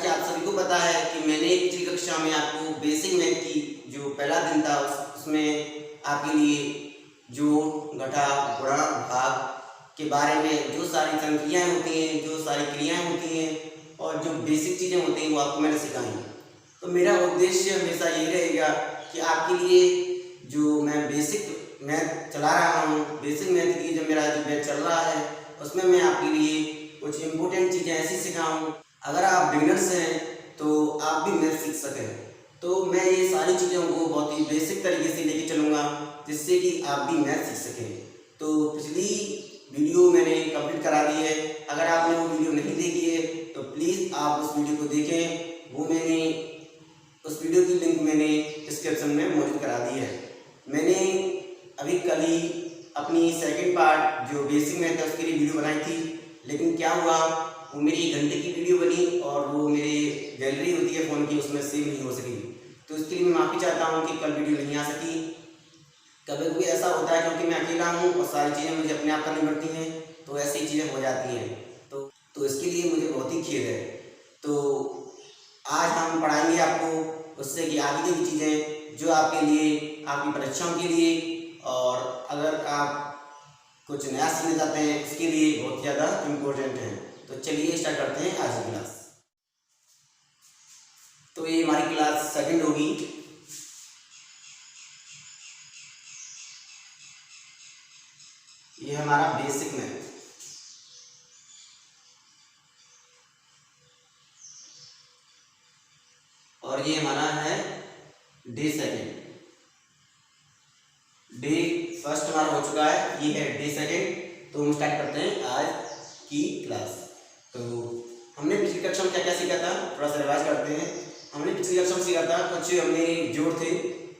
कि आप सभी को पता है कि मैंने पिछली कक्षा में आपको बेसिक मैथ की जो पहला दिन था उसमें आपके लिए जोड़, घटा, गुणा, भाग के बारे में जो सारी संख्याएं होती हैं, जो सारी क्रियाएं होती हैं और जो बेसिक चीज़ें होती हैं वो आपको मैंने सिखाई। तो मेरा उद्देश्य हमेशा ये रहेगा कि आपके लिए जो मैं बेसिक मैथ चला रहा हूँ, बेसिक मैथ की जो मेरा जो मैथ चल रहा है उसमें मैं आपके लिए कुछ इम्पोर्टेंट चीज़ें ऐसी सिखाऊँ अगर आप बिगिनर्स हैं तो आप भी मैथ सीख सकें। तो मैं ये सारी चीज़ों को बहुत ही बेसिक तरीके से लेके चलूँगा जिससे कि आप भी मैथ सीख सकें। तो पिछली वीडियो मैंने कंप्लीट करा दी है, अगर आपने वो वीडियो नहीं देखी है तो प्लीज़ आप उस वीडियो को देखें। वो मैंने उस वीडियो की लिंक मैंने डिस्क्रिप्शन में मौजूद करा दी है। मैंने अभी कल ही अपनी सेकंड पार्ट जो बेसिक मैथ है उसके लिए वीडियो बनाई थी, लेकिन क्या हुआ वो मेरी 1 घंटे की वीडियो बनी और वो मेरी गैलरी होती है फ़ोन की उसमें सेव नहीं हो सकी। तो इसके लिए मैं माफ़ी चाहता हूँ कि कल वीडियो नहीं आ सकी। कभी कभी ऐसा होता है क्योंकि मैं अकेला हूँ और सारी चीज़ें मुझे अपने आप करनी पड़ती हैं तो ऐसी चीज़ें हो जाती हैं। तो इसके लिए मुझे बहुत ही खेद है। तो आज हम पढ़ाएंगे आपको उससे कि आगे की चीज़ें जो आपके लिए, आपकी परीक्षाओं के लिए और अगर आप कुछ नया सीखना चाहते हैं उसके लिए बहुत ज़्यादा इम्पोर्टेंट है। तो चलिए स्टार्ट करते हैं आज की क्लास। तो ये हमारी क्लास सेकंड होगी। ये हमारा बेसिक मैथ और ये हमारा है डे सेकंड। डे फर्स्ट हमारा हो चुका है, ये है डे सेकंड। तो हम स्टार्ट करते हैं आज की क्लास। तो हमने पिछली कक्षा में क्या क्या सीखा था, थोड़ा सा रिवाइज करते हैं। हमने पिछली कक्षा में सीखा था कुछ हमने जोड़ थे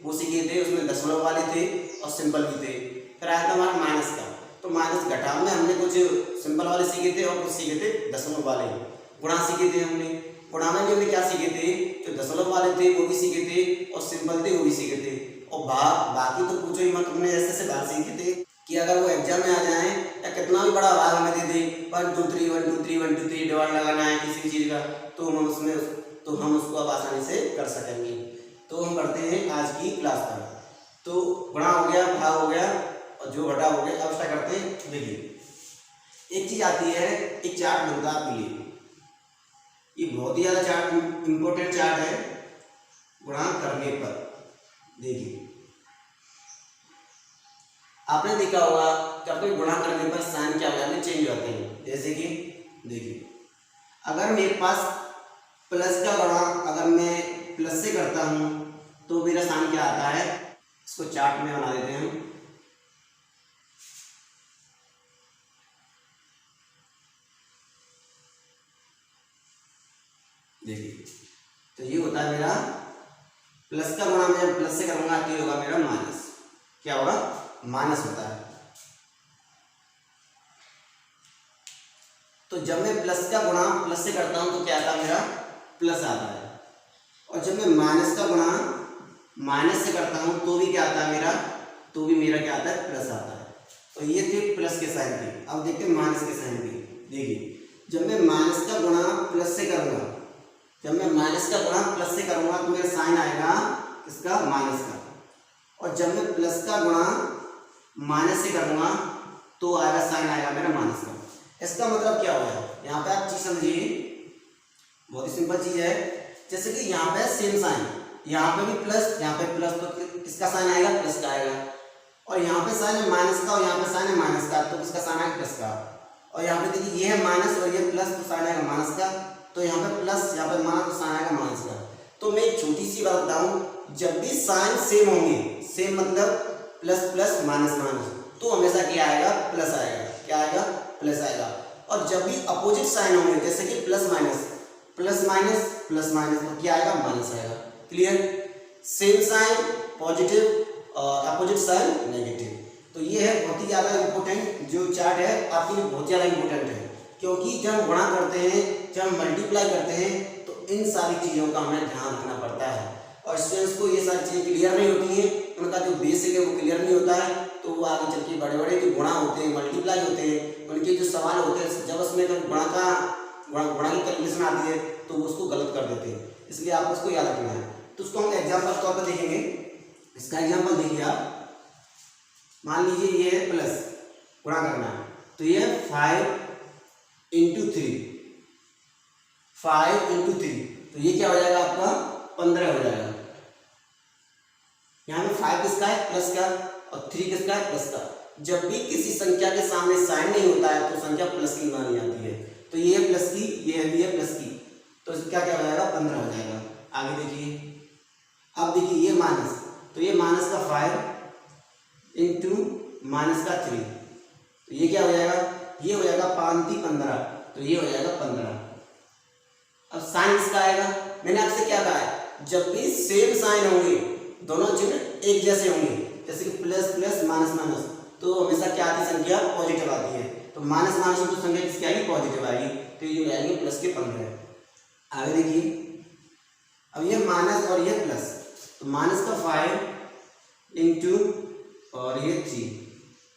वो सीखे थे, उसमें दशमलव वाले थे और सिंपल भी थे। फिर आया था हमारा माइनस का, तो माइनस घटाव में हमने कुछ सिंपल वाले सीखे थे और कुछ सीखे थे दशमलव वाले। गुणा सीखे थे हमने, गुणा में भी हमने क्या सीखे थे, जो दशमलव वाले थे वो भी सीखे थे और सिंपल थे वो भी सीखे थे। और भाग बाकी तो पूछो ही मत, हमने ऐसे भाग सीखे थे कि अगर वो एग्जाम में आ जाए या कितना भी बड़ा भाग हमें दे दे 1 2 3 1 2 3 1 2 3 डिवाइड लगाना है किसी चीज़ का, तो हम उसको अब आसानी से कर सकेंगे। तो हम करते हैं आज की क्लास पर। तो गुणा हो गया, भाग हो गया और जो घटा हो गया। अब स्टार्ट करते हैं। देखिए एक चीज़ आती है, एक चार्ट बनता है आपके लिए, ये बहुत ही ज़्यादा चार्ट इम्पोर्टेंट चार्ट है गुणा करने पर। देखिए आपने देखा होगा कि आपको गुणा करने पर साइन क्या हो जाते हैं, चेंज हो जाते हैं। जैसे कि देखिए अगर मेरे पास प्लस का गुणा अगर मैं प्लस से करता हूँ तो मेरा साइन क्या आता है, इसको चार्ट में बना देते हैं। देखिए तो ये होता है मेरा प्लस का गुणा, मैं प्लस से करूंगा तो ये होगा मेरा माइनस। क्या होगा, माइनस होता है। तो जब मैं प्लस का गुणा प्लस से करता हूं तो क्या आता है, मेरा प्लस आता है। और जब मैं माइनस का गुणा माइनस से करता हूं तो भी क्या आता है मेरा, तो भी मेरा क्या आता है, प्लस आता है। तो ये थे प्लस के साइन के। अब देखते हैं माइनस के साइन के। देखिए जब मैं माइनस का गुणा प्लस से करूंगा, जब मैं माइनस का गुणा प्लस से करूंगा तो मेरा साइन आएगा इसका माइनस का। और जब मैं प्लस का गुणा माइनस से करूंगा तो आएगा साइन आएगा मेरा माइनस का। इसका मतलब क्या हुआ है, यहाँ पे आप चीज समझिए, बहुत ही सिंपल चीज है। जैसे कि यहाँ पे सेम साइन, यहाँ पे भी प्लस, यहाँ पे प्लस, तो इसका साइन आएगा प्लस का आएगा। और यहाँ पे साइन है माइनस का और यहाँ पे साइन है माइनस का, तो इसका साइन आएगा प्लस का। और यहाँ पे देखिए ये है माइनस और ये प्लस, तो साइन आएगा माइनस का। तो यहाँ पे प्लस, यहाँ पे माइनस, तो साइन आएगा माइनस का। तो मैं एक छोटी सी बात बताऊं, जब भी साइन सेम होंगे, सेम मतलब प्लस प्लस माइनस माइनस, तो हमेशा क्या आएगा, प्लस आएगा। क्या आएगा, प्लस आएगा। और जब भी अपोजिट साइन होंगे जैसे कि plus minus plus minus plus minus, तो क्या आएगा, माइनस आएगा। क्लियर, सेम साइन पॉजिटिव और अपोजिट साइन नेगेटिव। तो ये है बहुत ही ज़्यादा इंपॉर्टेंट जो चार्ट है, आपके लिए बहुत ज़्यादा इंपॉर्टेंट है। क्योंकि जब हम गुणा करते हैं, जब हम मल्टीप्लाई करते हैं, तो इन सारी चीज़ों का हमें ध्यान रखना पड़ता है। और स्टूडेंट्स को ये सारी चीज़ें क्लियर नहीं होती हैं, उनका जो बेसिक है वो क्लियर नहीं होता है, तो वो आगे चल के बड़े बड़े जो गुणा होते हैं, मल्टीप्लाई होते हैं, उनके जो सवाल होते हैं, जब उसमें गुणा गुणा की कैलकुलेशन आती है तो वो उसको गलत कर देते हैं, इसलिए आप उसको याद रखना है। तो उसको हम एग्जाम्पल के तौर पर देखेंगे। इसका एग्जाम्पल देखिए आप, मान लीजिए ये है प्लस, गुणा करना है, तो ये 5 इंटू 3, 5 इंटू 3, तो ये क्या हो जाएगा आपका 15 हो जाएगा। यहाँ में 5 किसका है, प्लस का, और 3 किसका है, प्लस का। जब भी किसी संख्या के सामने साइन नहीं होता है तो संख्या प्लस की मानी जाती है। तो ये है प्लस की, ये भी है प्लस की, तो क्या क्या हो जाएगा, 15 हो जाएगा। आगे देखिए, अब देखिए ये माइनस, तो ये माइनस का 5 इंटू माइनस का 3, तो ये क्या हो जाएगा, ये हो जाएगा 5 × 15, तो ये हो जाएगा 15। अब साइन इसका आएगा, मैंने आपसे क्या कहा है, जब भी सेम साइन होंगे, दोनों चिन्ह एक जैसे होंगे, जैसे कि प्लस प्लस माइनस माइनस, तो हमेशा क्या आती है, संख्या पॉजिटिव आती है। तो माइनस माइनस में तो संख्या किसकी आएगी, पॉजिटिव आएगी, तो ये आएंगे प्लस के 15। आगे देखिए, अब ये माइनस और ये प्लस, तो माइनस का 5 इंटू और ये 3,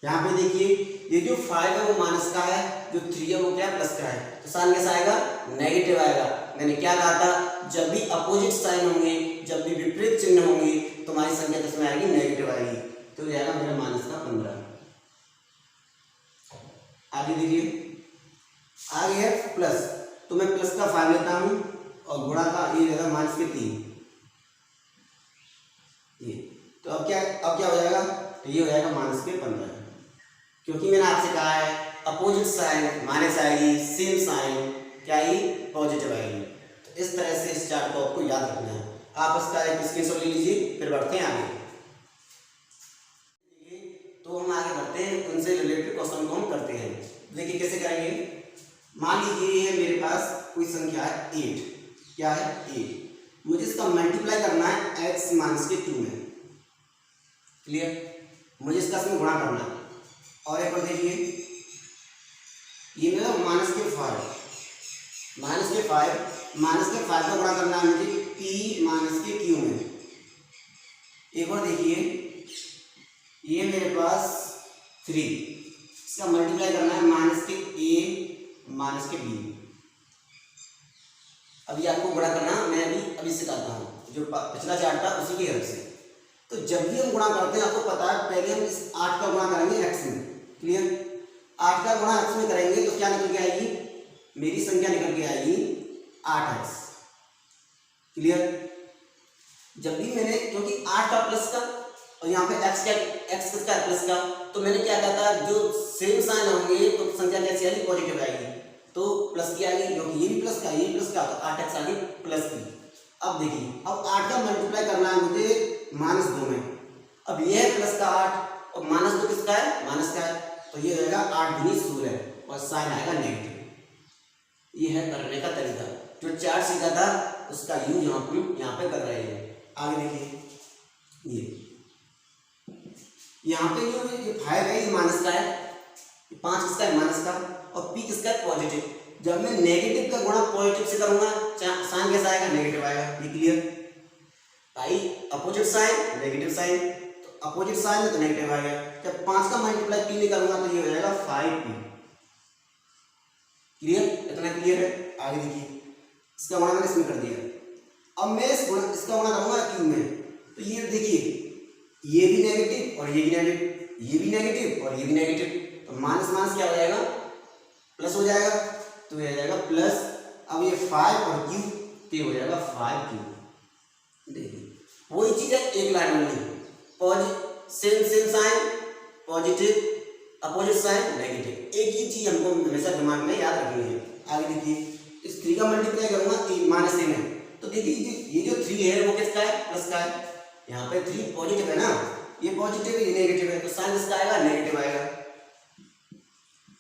यहाँ पे देखिए ये जो 5 है वो माइनस का है, जो 3 है वो क्या प्लस का है, तो साइन कैसा आएगा, नेगेटिव आएगा। मैंने क्या कहा था, जब भी अपोजिट साइन होंगे, जब भी विपरीत चिन्ह होंगे, तो हमारी संख्या किसमें आएगी, नेगेटिव आएगी, तो ये आएगा मेरा माइनस का 15। आगे देखिए, आगे है प्लस, तो मैं प्लस का 5 लेता हूं और गुणा का ये रहेगा माइनस के 3, ये, तो अब क्या हो जाएगा, तो ये हो जाएगा माइनस के 15, क्योंकि मैंने आपसे कहा है अपोजिट साइन माइनस आएगी, सेम साइन क्या आएगी, पॉजिटिव आएगी। तो इस तरह से इस चार्ट को आपको याद रखना है। आप इसका एक स्क्रीनशॉट ले लीजिए, फिर बढ़ते हैं आगे। तो हम आगे बढ़ते हैं, उनसे रिलेटेड क्वेश्चन को हम करते हैं। देखिए कैसे करेंगे, मान लीजिए ये मेरे पास कोई संख्या है 8, क्या है 8, मुझे इसका मल्टीप्लाई करना है x माइनस के 2 में, क्लियर, मुझे इसका इसमें गुणा करना है। और एक बार देखिए, ये मेरा माइनस के 5 का गुणा करना है मुझे p माइनस के q में। एक बार देखिए, ये मेरे पास 3, इसका मल्टीप्लाई करना है माइनस के a माइनस के b। अभी आपको गुणा करना मैं अभी सिखाता हूँ, जो पिछला चार्ट था उसी के हेल्प से। तो जब भी हम गुणा करते हैं, आपको पता है पहले हम इस 8 का गुणा करेंगे x में, क्लियर, 8 का गुणा x में करेंगे तो क्या निकल के आएगी, मेरी संख्या निकल के आएगी 8x, क्लियर। जब भी मैंने, क्योंकि 8 का प्लस का और यहाँ पे x किसका है, प्लस का, तो मैंने क्या कहा था, जो सेम साइन होंगे तो संख्या कैसी आएगी, पॉजिटिव आएगी, तो प्लस की आएगी, क्योंकि ये भी प्लस का, ये भी प्लस का, तो 8x आ गई प्लस की। अब देखिए, अब 8 का मल्टीप्लाई करना है मुझे -2 में। अब ये है प्लस का 8 और -2 किसका है, माइनस का है, तो ये हो जाएगा 8 × 16 और साइन आएगा नेगेटिव। ये है करने का तरीका, जो चार्ट सीखा था उसका यूज हम यहाँ पे कर रहे हैं। आगे देखिए, ये यहाँ पे जो ये 5 है ये माइनस का है, 5 किसका है, माइनस का, और p किसका है, पॉजिटिव। जब मैं नेगेटिव का गुणा पॉजिटिव से करूंगा, साइन कैसा आएगा, नेगेटिव आएगा, ये क्लियर भाई। अपोजिट साइन नेगेटिव साइन, तो अपोजिट साइन है तो नेगेटिव आएगा। जब 5 का मल्टीप्लाई p में करूंगा तो ये हो जाएगा 5p, क्लियर, इतना क्लियर है। आगे देखिए, इसका गुणा मैंने इसमें कर दिया। अब मैं इसका गुणा करूंगा q में, तो ये देखिए ये भी नेगेटिव और ये भी नेगेटिव, ये भी नेगेटिव और ये भी नेगेटिव, तो माइनस माइनस क्या हो जाएगा, प्लस हो जाएगा, तो ये हो जाएगा प्लस। अब ये 5 और q, तो ये हो जाएगा 5q। देखिए वही चीज है एक लाइन में, same sign, positive, opposite sign, negative, एक ही चीज हमको हमेशा दिमाग में याद रखनी है। आगे देखिए, इस 3 का मल्टीप्लाई करूंगा -a में, तो देखिए ये जो 3 है वो किसका है, प्लस का है। यहाँ पे 3 पॉजिटिव है ना, ये पॉजिटिव है, ये नेगेटिव है, तो साइन इसका आएगा नेगेटिव आएगा,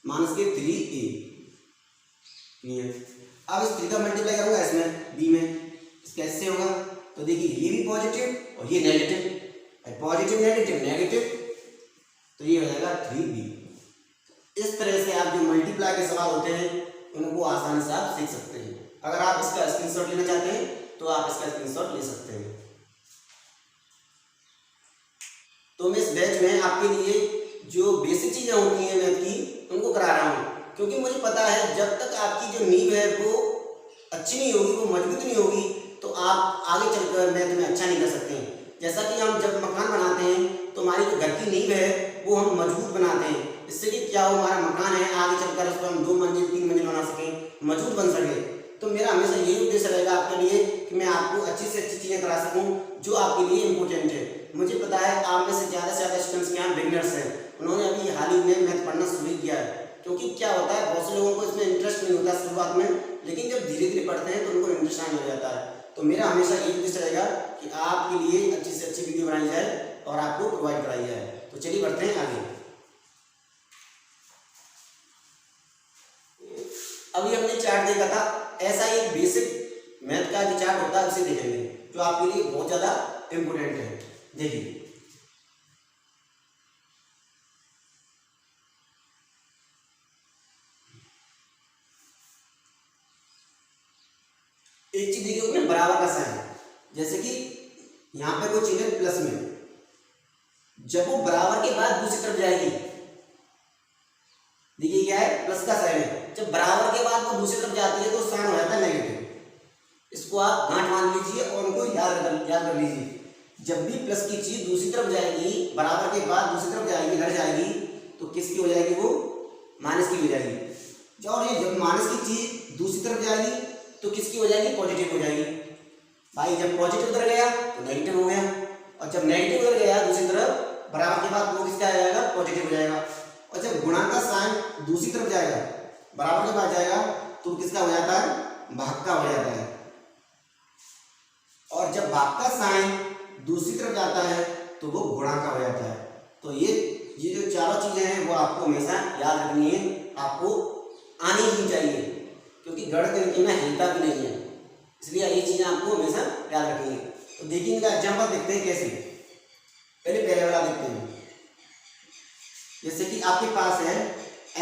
माइनस के 3a, क्लियर। अब इस 3 का मल्टीप्लाई करूंगा इसमें b में, कैसे होगा, तो देखिए ये भी पॉजिटिव और ये नेगेटिव, पॉजिटिव नेगेटिव नेगेटिव, तो ये हो जाएगा 3b। इस तरह से आप जो मल्टीप्लाई के सवाल होते हैं उनको आसानी से आप सीख सकते हैं। अगर आप इसका स्क्रीनशॉट लेना चाहते हैं तो आप इसका स्क्रीनशॉट ले सकते हैं। तो मैं इस बैच में आपके लिए जो बेसिक चीजें होती हैं मैथ की उनको करा रहा हूँ, क्योंकि मुझे पता है जब तक आपकी जो नींव है वो अच्छी नहीं होगी, वो मजबूत नहीं होगी, तो आप आगे चलकर मैथ में अच्छा नहीं कर सकते हैं। जैसा कि हम जब मकान बनाते हैं तो हमारी जो घर की नींव है वो हम मजबूत बनाते हैं, इससे कि क्या हो, हमारा मकान है आगे चलकर उस पर हम 2 मंजिल 3 मंजिल बना सकें, मजबूत बन सके। तो मेरा हमेशा यही उद्देश्य रहेगा आपके लिए कि मैं आपको अच्छी से अच्छी चीज़ें करा सकूं जो आपके लिए इम्पोर्टेंट है। मुझे पता है आप में से ज़्यादा स्टूडेंट्स यहाँ बिगनर्स हैं, उन्होंने अभी हाल ही में मैथ पढ़ना शुरू किया है। क्योंकि क्या होता है, बहुत से लोगों को इसमें इंटरेस्ट नहीं होता शुरुआत में, लेकिन जब धीरे धीरे पढ़ते हैं तो उनको इंटरेस्ट आने लग जाता है। तो मेरा हमेशा यही उद्देश्य रहेगा कि आपके लिए अच्छी से अच्छी वीडियो बनाई जाए और आपको प्रोवाइड कराई जाए। तो चलिए बढ़ते हैं आगे। अभी हमने चार्ट देखा था, ऐसा एक बेसिक मैथ का जो चार्ट होता है उसे देखेंगे जो आपके लिए बहुत ज्यादा इंपोर्टेंट है। देखिए एक चीज देखिए उसमें बराबर का साइन, जैसे कि यहाँ पे कोई चीज है प्लस में, जब वो बराबर के बाद दूसरी तरफ जाएगी, देखिए क्या है प्लस का साइन है, जब बराबर के बाद वो दूसरी तरफ जाती है तो साइन हो जाता है नेगेटिव। इसको आप गांठ मान लीजिए और उनको याद कर लीजिए। जब भी प्लस की चीज दूसरी तरफ जाएगी, बराबर के बाद दूसरी तरफ जाएगी, इधर जाएगी, तो किसकी हो जाएगी, वो माइनस की हो जाएगी। और ये जब माइनस की चीज दूसरी तरफ जाएगी तो किसकी हो जाएगी, पॉजिटिव हो जाएगी। भाई जब पॉजिटिव उधर गया तो नेगेटिव हो गया, और जब नेगेटिव उधर गया दूसरी तरफ बराबर के बाद वो किसका आ जाएगा, पॉजिटिव हो जाएगा। और जब गुणा का साइन दूसरी तरफ जाएगा, बराबर के बाद जाएगा, तो किसका हो जाता है, भाग का हो जाता है। और जब भाग का साइन दूसरी तरफ जाता है तो वो गुणा का हो जाता है। तो ये जो चारों चीजें हैं वो आपको हमेशा याद रखनी है, आपको आनी ही चाहिए, क्योंकि गणित में हिलता भी नहीं है, इसलिए ये चीजें आपको हमेशा याद रखनी है। तो देखिए इनका एग्जाम्पल देखते हैं कैसे। पहले वाला देखते हैं। जैसे कि आपके पास है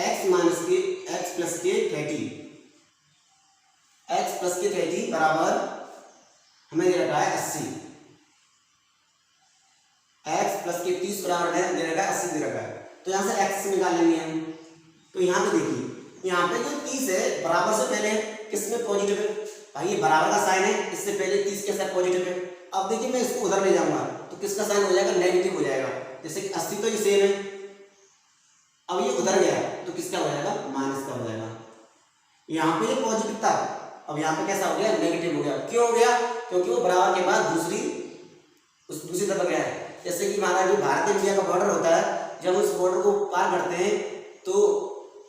x प्लस के 30, x प्लस के 30 बराबर हमें दे रखा है 80, x प्लस के 30 बराबर दे रखा है 80 दे रखा है। तो यहाँ से x निकाल लेंगे हम। तो यहाँ पे देखिए, यहाँ पे जो 30 है बराबर से पहले किसमें पॉजिटिव है, भाई ये बराबर का साइन है, इससे पहले 30 के साथ पॉजिटिव है। अब देखिए मैं इसको उधर ले जाऊंगा तो किसका साइन हो जाएगा, नेगेटिव हो जाएगा। जैसे कि 80 तो ये सेम है, अब ये उधर गया तो किसका हो जाएगा, माइनस का हो जाएगा। यहाँ पे ये पॉजिटिव था, अब यहाँ पे कैसा हो गया, नेगेटिव हो गया। क्यों हो गया, क्योंकि वो बराबर के बाद दूसरी तरफ गया है। जैसे कि हमारा जो भारत इंडिया का बॉर्डर होता है, जब उस बॉर्डर को पार करते हैं तो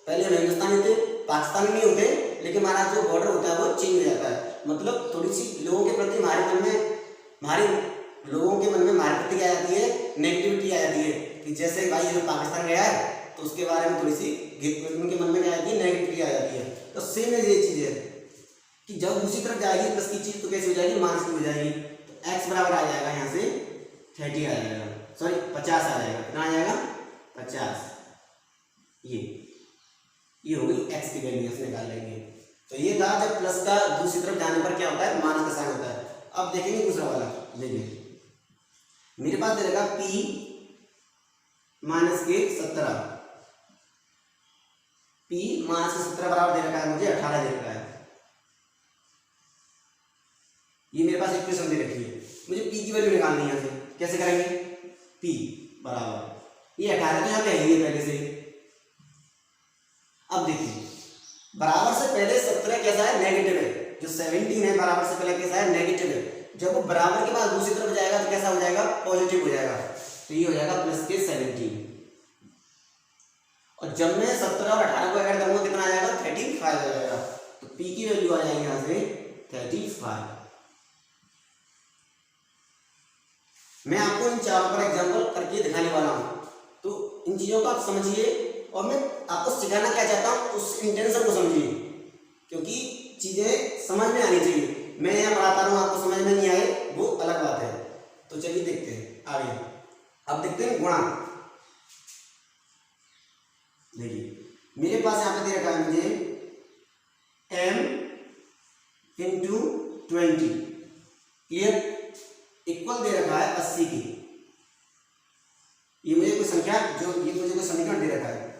पहले हम हिंदुस्तानी थे, पाकिस्तानी नहीं होते, लेकिन हमारा जो बॉर्डर होता है वो चेंज हो जाता है। मतलब थोड़ी सी लोगों के प्रति हमारे मन में हमारे प्रति क्या आ जाती है, नेगेटिविटी आ जाती है कि जैसे भाई ये पाकिस्तान गया है तो उसके बारे में थोड़ी सी उनके मन में क्या आती है, नेगेटिविटी आ जाती है। तो सेम ये चीज है कि जब दूसरी तरफ जाएगी प्लस की चीज तो कैसे हो जाएगी, माइनस की हो जाएगी। तो x बराबर आ जाएगा यहाँ से 30 आ जाएगा, सॉरी 50 आ जाएगा। कितना आ जाएगा, 50। ये हो गई x की वैल्यू, इसमें निकाल लेंगे। तो ये था जब प्लस का दूसरी तरफ जाने पर क्या होता है, माइनस का साइन होता है। अब देखेंगे दूसरा वाला। देखिए मेरे पास दे रखा p माइनस के 17, p माइनस के 17 बराबर दे रखा है मुझे 18 दे रखा है। ये मेरे पास इक्वेशन दे रखी है, मुझे p की वैल्यू निकालनी है। यहाँ से कैसे करेंगे, p बराबर ये 18 तो यहाँ पे है पहले से। अब देखिए बराबर से पहले 17 कैसा है, नेगेटिव है। जो 17 है बराबर से पहले कैसा है, नेगेटिव है। जब वो बराबर के बाद दूसरी तरफ जाएगा तो कैसा हो जाएगा, पॉजिटिव हो जाएगा। तो ये हो जाएगा प्लस के 17। और जब मैं 17 और 18 को ऐड करूंगा कितना आ जाएगा, 35 आ जाएगा। तो p की वैल्यू आ जाएगी यहाँ से 35। मैं आपको इन चारों पर एग्जांपल करके दिखाने वाला हूं, तो इन चीजों को आप समझिए और मैं आपको सिखाना क्या चाहता हूं उस इंटेंशन को समझिए, क्योंकि चीजें समझ में आनी चाहिए। मैं यहाँ पढ़ाता हूँ, आपको समझ में नहीं आए वो अलग बात है। तो चलिए देखते हैं आगे। अब देखते हैं गुणा। देखिए मेरे पास यहाँ पे दे रखा है मुझे m इंटू 20 क्लियर, इक्वल दे रखा है 80 की। ये मुझे कोई संख्या, जो ये मुझे कोई समीकरण दे रखा है।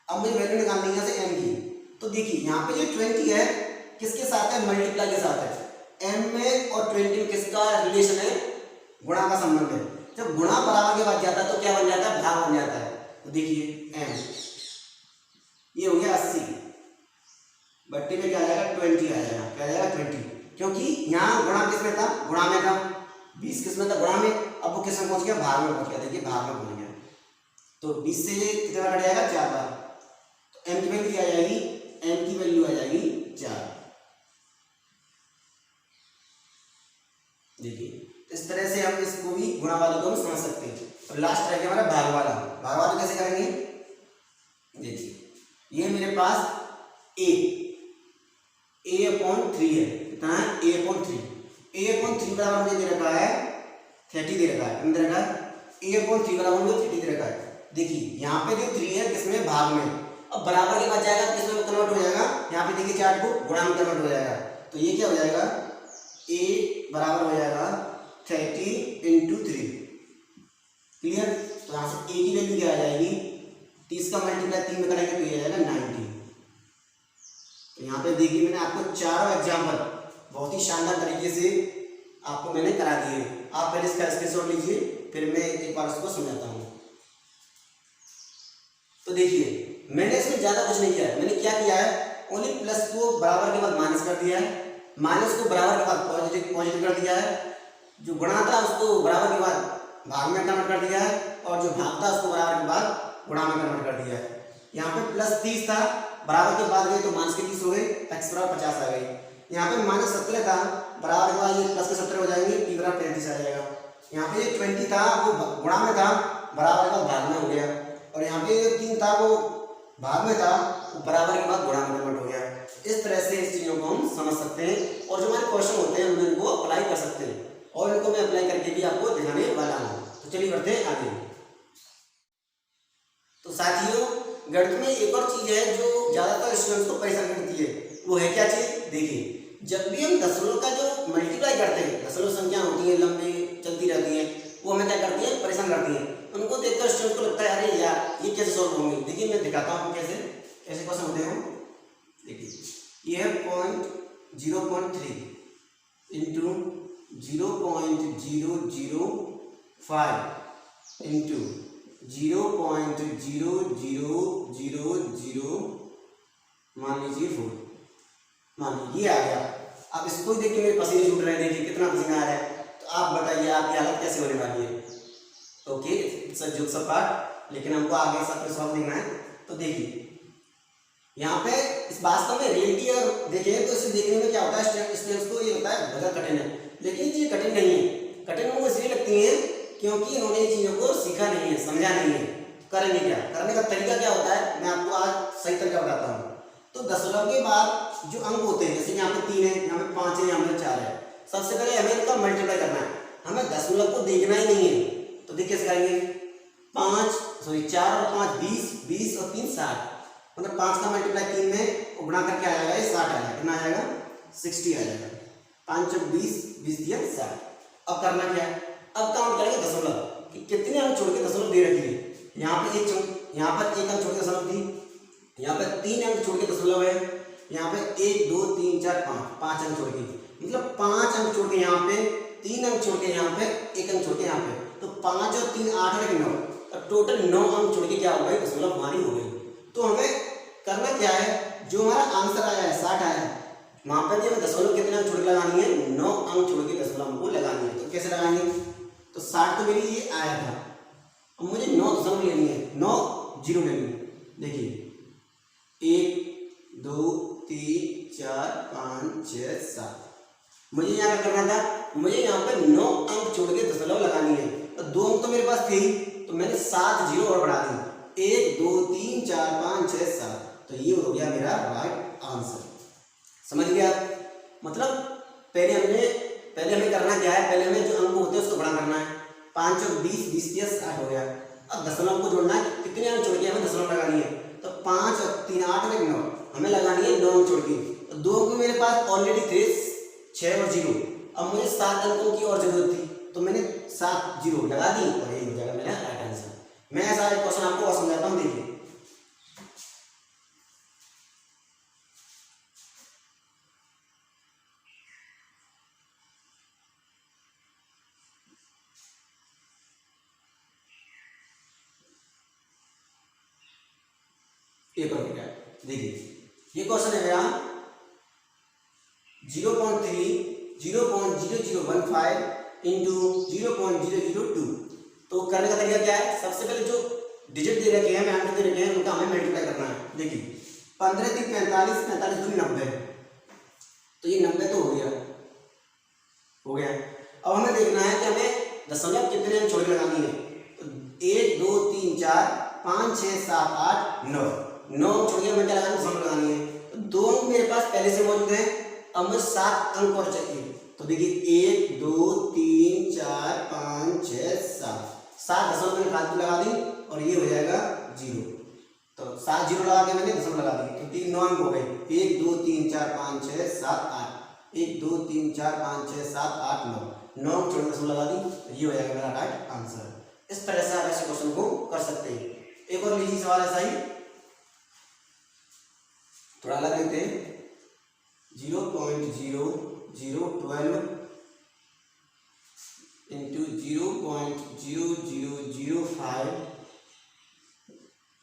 अब मुझे वैल्यू निकालनी है यहाँ से m की। तो देखिए यहाँ पे जो 20 है किसके साथ है, मल्टीप्लाई के साथ है। m में और 20 में किसका रिलेशन है, गुणा का संबंध है। जब गुणा बराबर के बाद जाता है तो क्या बन जाता है, भाग बन जाता है। तो देखिए m ये हो गया 80, बट्टे में क्या आ जाएगा 20 आ जाएगा, क्या आ जाएगा 20, क्योंकि यहाँ गुणा किस में था, गुणा में था, 20 किस में था, गुणा में, अब वो किस में पहुंच गया, भाग में पहुंच गया। देखिए भाग में पहुंच गया तो 20 से कितने बार कट जाएगा, 4 बार। तो m की वैल्यू आ जाएगी, m की वैल्यू आ जाएगी 4। देखिए इस तरह से हम इसको भी गुणा वाले को हम समझ सकते हैं। और लास्ट रह गया हमारा भाग वाला। भाग वाला कैसे करेंगे, देखिए ये मेरे पास a/3 है, कितना है a/3। a/3 बराबर मुझे दे रखा है 30 दे रखा है, दे रखा है a/3 बराबर मुझे 30 दे रखा है। देखिए यहाँ पे जो 3 है किसमें, भाग में। अब बराबर के बाद जाएगा किसमें कन्वर्ट हो जाएगा, यहाँ पे देखिए 4 को गुणा में कन्वर्ट हो जाएगा। तो ये क्या हो जाएगा, a बराबर हो जाएगा 30 × 3। क्लियर। तो यहाँ से a की वैल्यू क्या आ जाएगी, 30 का मल्टीप्लाई 3 में करेंगे तो ये आ जाएगा 90। तो यहाँ पे देखिए मैंने आपको चारों एग्जाम्पल बहुत ही शानदार तरीके से आपको मैंने करा दिए। आप पहले इसका स्क्रीनशॉट लीजिए, फिर मैं एक बार उसको समझाता हूँ। तो देखिए मैंने इसमें ज्यादा कुछ नहीं किया है। मैंने क्या किया है, ओनली प्लस को बराबर के बाद माइनस कर दिया है, माइनस को बराबर के बाद पॉजिटिव कर दिया है, जो गुणा था उसको बराबर के बाद भाग में कन्वर्ट कर दिया है, और जो भाग था उसको बराबर के बाद गुणा में कन्वर्ट कर दिया है। यहाँ पे प्लस 30 था, बराबर के बाद गए तो माइनस के 30 हो गए, x बराबर 50 आ गई। यहाँ पे माइनस 17 था, बराबर के बाद ये प्लस के 17 हो जाएंगे, t बराबर 35 आ जाएगा। यहाँ पे 20 था वो गुणा में था, बराबर के बाद भाग में हो गया, और यहाँ पे 3 था वो भाग में था, वो बराबर के बाद गुणा में कन्वर्ट हो गया। इस तरह से इस चीजों को हम समझ सकते हैं, और जो हमारे क्वेश्चन होते हैं हम इनको अप्लाई कर सकते हैं, और इनको मैं अप्लाई करके भी आपको दिखाने वाला हूँ। तो चलिए बढ़ते हैं आगे। तो साथियों गणित में एक और चीज है जो ज्यादातर स्टूडेंट्स को परेशान करती है, वो है क्या चीज, देखिए जब भी हम दशमलव का जो मल्टीप्लाई करते हैं, दशमलव संख्या होती है लंबी चलती रहती है, वो हमें क्या करती है, परेशान करती है। उनको देखकर स्टूडेंट को लगता है अरे यार ये कैसे सॉल्व होंगे। देखिए मैं दिखाता हूँ कैसे कैसे क्वेश्चन होते हैं। देखिए ये है 0.3 इंटू 0.005 इंटू 0.0000 मान लीजिए 4, मान लीजिए आ गया। अब इसको देखिए मेरे पसीने छूट रहे हैं, देखिए कितना पसीना आ रहा है। तो आप बताइए आपकी हालत कैसे होने वाली है। Okay it's a jokes apart, लेकिन हमको आगे सब कुछ सॉल्व देखना है। तो देखिए यहाँ पे इस वास्तव में रियलिटी अगर देखें तो इसे देखने में क्या होता है, स्टूडेंट्स को ये होता है बहुत कठिन है, लेकिन ये कठिन नहीं है। कठिन उनको इसलिए लगती है क्योंकि इन्होंने ये चीज़ों को सीखा नहीं है, समझा नहीं है। करेंगे क्या, करने का तरीका क्या होता है, मैं आपको आज सही तरीका बताता हूँ। तो दशमलव के बाद जो अंक होते हैं, जैसे यहाँ पे 3 है, यहाँ पे 5 है, यहाँ पे 4 है, सबसे पहले हमें इनका मल्टीप्लाई करना है, हमें दशमलव को देखना ही नहीं है। तो देखिए कैसे करेंगे, 4 और 5 20 और 3 60, मतलब 5 का मल्टीप्लाई 3 में गुणा करके आ जाएगा, ये 60 आ जाएगा, कितना आ जाएगा 60 आ जाएगा। 5 और 20 दिया 60। अब करना क्या है, अब काउंट करेंगे दशमलव कि कितने अंक छोड़ के दशमलव दे रखी है। यहाँ पे एक अंक छोड़ के दशमलव थी, यहाँ पे 3 अंक छोड़ के दशमलव है, यहाँ पे 1 2 3 4 5 अंक छोड़ के, मतलब 5 अंक छोड़ के यहाँ पे, 3 अंक छोड़ के यहाँ पे, 1 अंक छोड़ के यहाँ पे, तो 5 और 3 8 और 9, अब टोटल 9 अंक छोड़ के क्या हो गई, दशमलव हमारी हो गई। तो हमें करना क्या है, जो हमारा आंसर आया है 60 आया है, वहां पर भी हमें दशमलव कितने अंक छोड़ के लगानी है, 9 अंक छोड़ के दशमलव हमको लगानी है। तो कैसे लगाएंगे, तो 60 तो मेरी ये आया था, अब मुझे 9 दशमलव लेनी है, 9 जीरो लेनी है। देखिए 1 2 3 4 5 6 7, मुझे यहाँ क्या करना था, मुझे यहाँ पर 9 अंक छोड़ के दशमलव लगानी है। और 2 अंक तो मेरे पास थे ही, तो मैंने 7 जीरो और बढ़ा दी, 1 2 3 4 5 6 7, तो ये हो गया मेरा राइट आंसर। समझ गया, मतलब पहले हमें करना क्या है, पहले हमें जो अंक होते हैं उसको बड़ा करना है। 5 और 20 20 दिया 60 हो गया। अब दशमलव को जोड़ना है, कितने अंक छोड़ के हमें दशमलव लगानी है, तो 5 और 3 8 और 9, हमें लगानी है 9 अंक छोड़ के। तो 2 अंक मेरे पास ऑलरेडी थे 6 और 0, अब मुझे 7 अंकों की और जरूरत थी, तो मैंने 7 जीरो लगा दी और यही हो जाएगा मेरा राइट आंसर। मैं ऐसा एक क्वेश्चन आपको और समझाता हूँ। देखिए एक और क्या देखिए, ये क्वेश्चन है मेरा 0.0015 इंटू 0.002। तो करने का तरीका क्या है, सबसे पहले जो डिजिट दे रखे हैं, अंक दे रखे हैं, उनका हमें मल्टीप्लाई करना है। देखिए 15 3 45, 45 2 90, तो ये 90 तो हो गया। अब हमें देखना है कि हमें दशमलव कितने अंक छोड़ के लगानी है। तो 1 2 3 4 5 6 7 8 9 छोड़ के हमें क्या लगानी है, दशमलव लगानी है। तो 2 अंक मेरे पास पहले से मौजूद हैं, अब मुझे 7 अंक और चाहिए। तो देखिए 1 2 3 4 5 6 7 दशमलव मैंने फालतू लगा दी और ये हो जाएगा 0। तो 7 0 लगा के मैंने दशमलव लगा दी, तो 3 9 अंक हो गए। 1 2 3 4 5 6 7 8, 1 2 3 4 5 6 7 8 9 छोड़ दशमलव लगा दी, तो ये हो जाएगा मेरा राइट आंसर। इस तरह से आप ऐसे क्वेश्चन को कर सकते हैं। एक और लीजिए सवाल ऐसा ही, थोड़ा अलग लेते हैं। 0.0012 इंटू 0.0005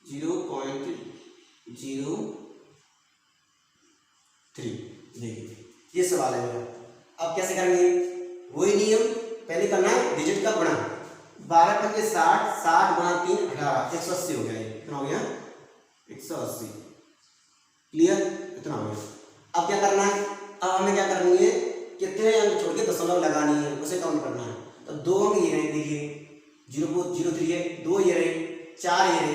0.03। देखिए ये सवाल है मेरा। अब कैसे करेंगे, वही नियम, पहले करना है डिजिट का गुणा। 12 पंजे 60, 60 गुणा 3 18, 180 हो गया। ये कितना हो गया, 180। क्लियर, इतना हो गया। अब क्या करना है, अब हमें क्या करनी है, कितने अंक छोड़ के दशमलव लगानी है उसे काउंट करना है। तो 2 अंक ये रहे, देखिए 0.03 है, 2 ये रहे, 4 ये रहे,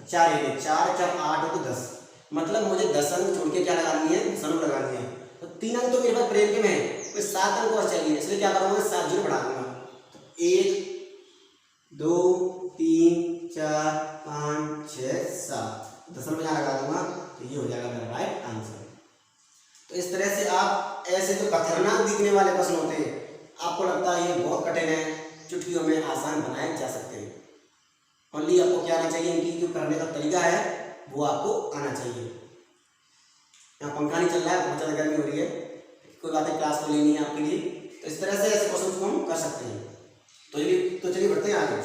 4 ये रहे, 4 4 8 है तो 10। मतलब मुझे 10 अंक छोड़ के क्या लगानी है, दशमलव लगानी है। तो 3 अंक तो मेरे पास ब्रेक में है, तो 7 अंक और चाहिए, इसलिए क्या करूँगा, 7 0 बढ़ा दूंगा। तो 1 2 3 4 5 6 7 दशमलव यहाँ लगा दूंगा, तो ये हो जाएगा मेरा राइट आंसर। तो इस तरह से आप ऐसे जो खतरनाक दिखने वाले प्रश्न होते हैं, आपको लगता है ये बहुत कठिन है, चुटकियों में आसान बनाए जा सकते हैं। ओनली आपको क्या आना चाहिए, इनकी जो करने का तरीका है वो आपको आना चाहिए। यहाँ पंखा नहीं चल रहा है, बहुत ज़्यादा गर्मी हो रही है, कोई बात है, क्लास तो लेनी है आपके लिए। तो इस तरह से ऐसे क्वेश्चन को हम कर सकते हैं। तो चलिए बढ़ते हैं आगे।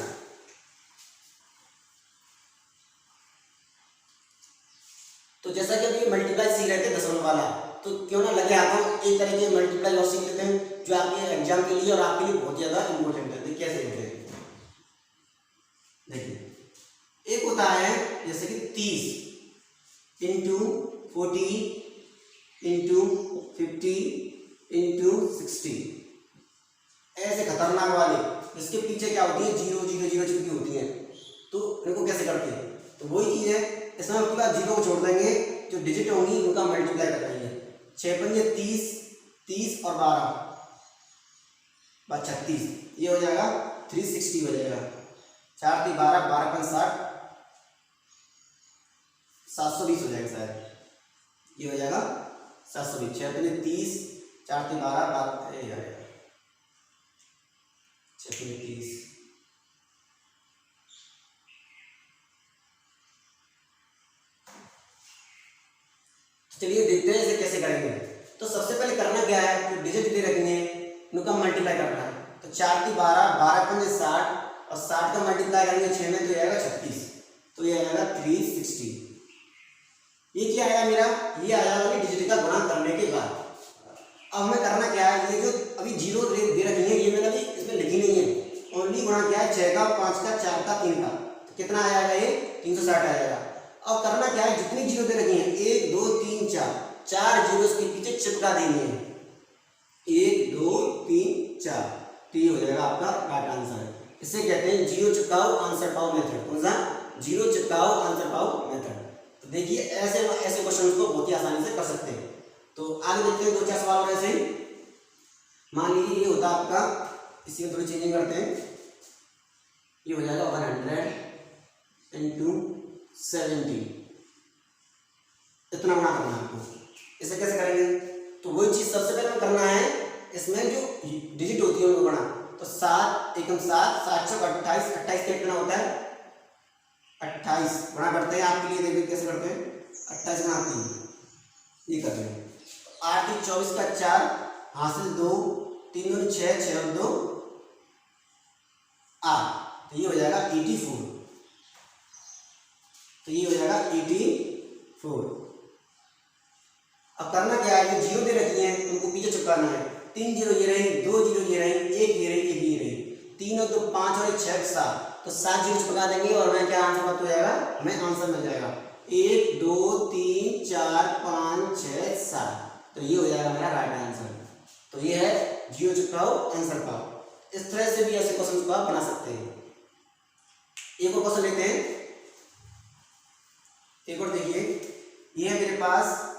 तो जैसा कि अभी मल्टीप्लाई सीख रहे थे दशमलव वाला, तो क्यों ना लगे हाथों एक तरह के मल्टीप्लाई और सीख लेते हैं, जो आपके एग्जाम के लिए और आपके लिए बहुत ज़्यादा इंपॉर्टेंट है। देखिए कैसे होते हैं, देखिए एक होता है जैसे कि 30 इंटू 40 इंटू 50 इंटू 60, ऐसे खतरनाक वाले जिसके पीछे क्या होती है, 0 0 0 चुटकी होती है। तो इनको कैसे करते हैं, तो वही चीज़ है, इसमें आपके पास 0 को छोड़ देंगे, जो डिजिट होंगी उनका मल्टीप्लाई कर देंगे। 6 पंजे 30, 30 और 12 36, ये हो जाएगा 360 हो जाएगा। 4 3 12, 12 5 60, 720 हो जाएगा शायद, ये हो जाएगा 720। 6 पंजे 30, 4 3 12, 12 ये आएगा 6 पंजे 30। चलिए देखते हैं इसे कैसे करेंगे। तो सबसे पहले करना क्या है, जो डिजिट दे रखी है उनका मल्टीप्लाई करना है। तो 4 3 12, 12 पंजे 60 और 60 का मल्टीप्लाई करेंगे 6 में, तो आएगा 36, तो ये आएगा 360। ये क्या आएगा मेरा, ये आ जाएगा डिजिट का गुणा करने के बाद। अब हमें करना क्या है, ये जो अभी 0 दे रखी है, ये मैंने अभी इसमें लिखी नहीं है, ओनली गुणा क्या है, 6 का 5 का 4 का 3 का, तो कितना आ जाएगा, ये 360 आ जाएगा। अब करना क्या है, जितनी 0 दे रखी है 1 2 3 4 0 इसके पीछे चिपका देनी है, 1 2 3 4, तो ये हो जाएगा आपका राइट आंसर। इसे कहते हैं 0 चिपकाओ आंसर पाओ मेथड। कौन सा, 0 चिपकाओ आंसर पाओ मेथड। तो देखिए ऐसे क्वेश्चन को बहुत ही आसानी से कर सकते हैं। तो आगे देखते हैं 2-4 सवाल और ऐसे ही। मान लीजिए ये होता है आपका, इसी में थोड़ी चेंजिंग करते हैं, ये हो जाएगा 100 इंटू 70, इतना बना करना है आपको। इसे कैसे करेंगे, तो वही चीज सबसे पहले करना है, इसमें जो डिजिट होती है उनको बना। तो 7 एकम 7, 7 6 28, 28 का कितना होता है 28, बना करते हैं आपके लिए, देखिए कैसे करते हैं, 28 गुणा 3, ये करते हैं। 8 3 24 का 4 हासिल 2, 3 2 6, 6 और 2 8, तो ये हो जाएगा 84, तो ये हो जाएगा 84। 4। अब करना क्या है, जो जीरो दे रखी है उनको पीछे चिपकाना है। 3 जीरो ये रही, 2 जीरो ये रही, 1 ये रही, 1 ये रही, 3 और 2 5 और 1 6 7, तो 7 जीरो चिपका देंगे और हमें क्या आंसर प्राप्त हो जाएगा, हमें आंसर मिल जाएगा 1 2 3 4 5 6 7। तो ये हो जाएगा मेरा राइट आंसर। तो ये है जीरो चिपकाओ आंसर पाओ। इस तरह से भी ऐसे क्वेश्चन को आप बना सकते हैं। एक और क्वेश्चन लेते हैं, एक और देखिए, ये है मेरे पास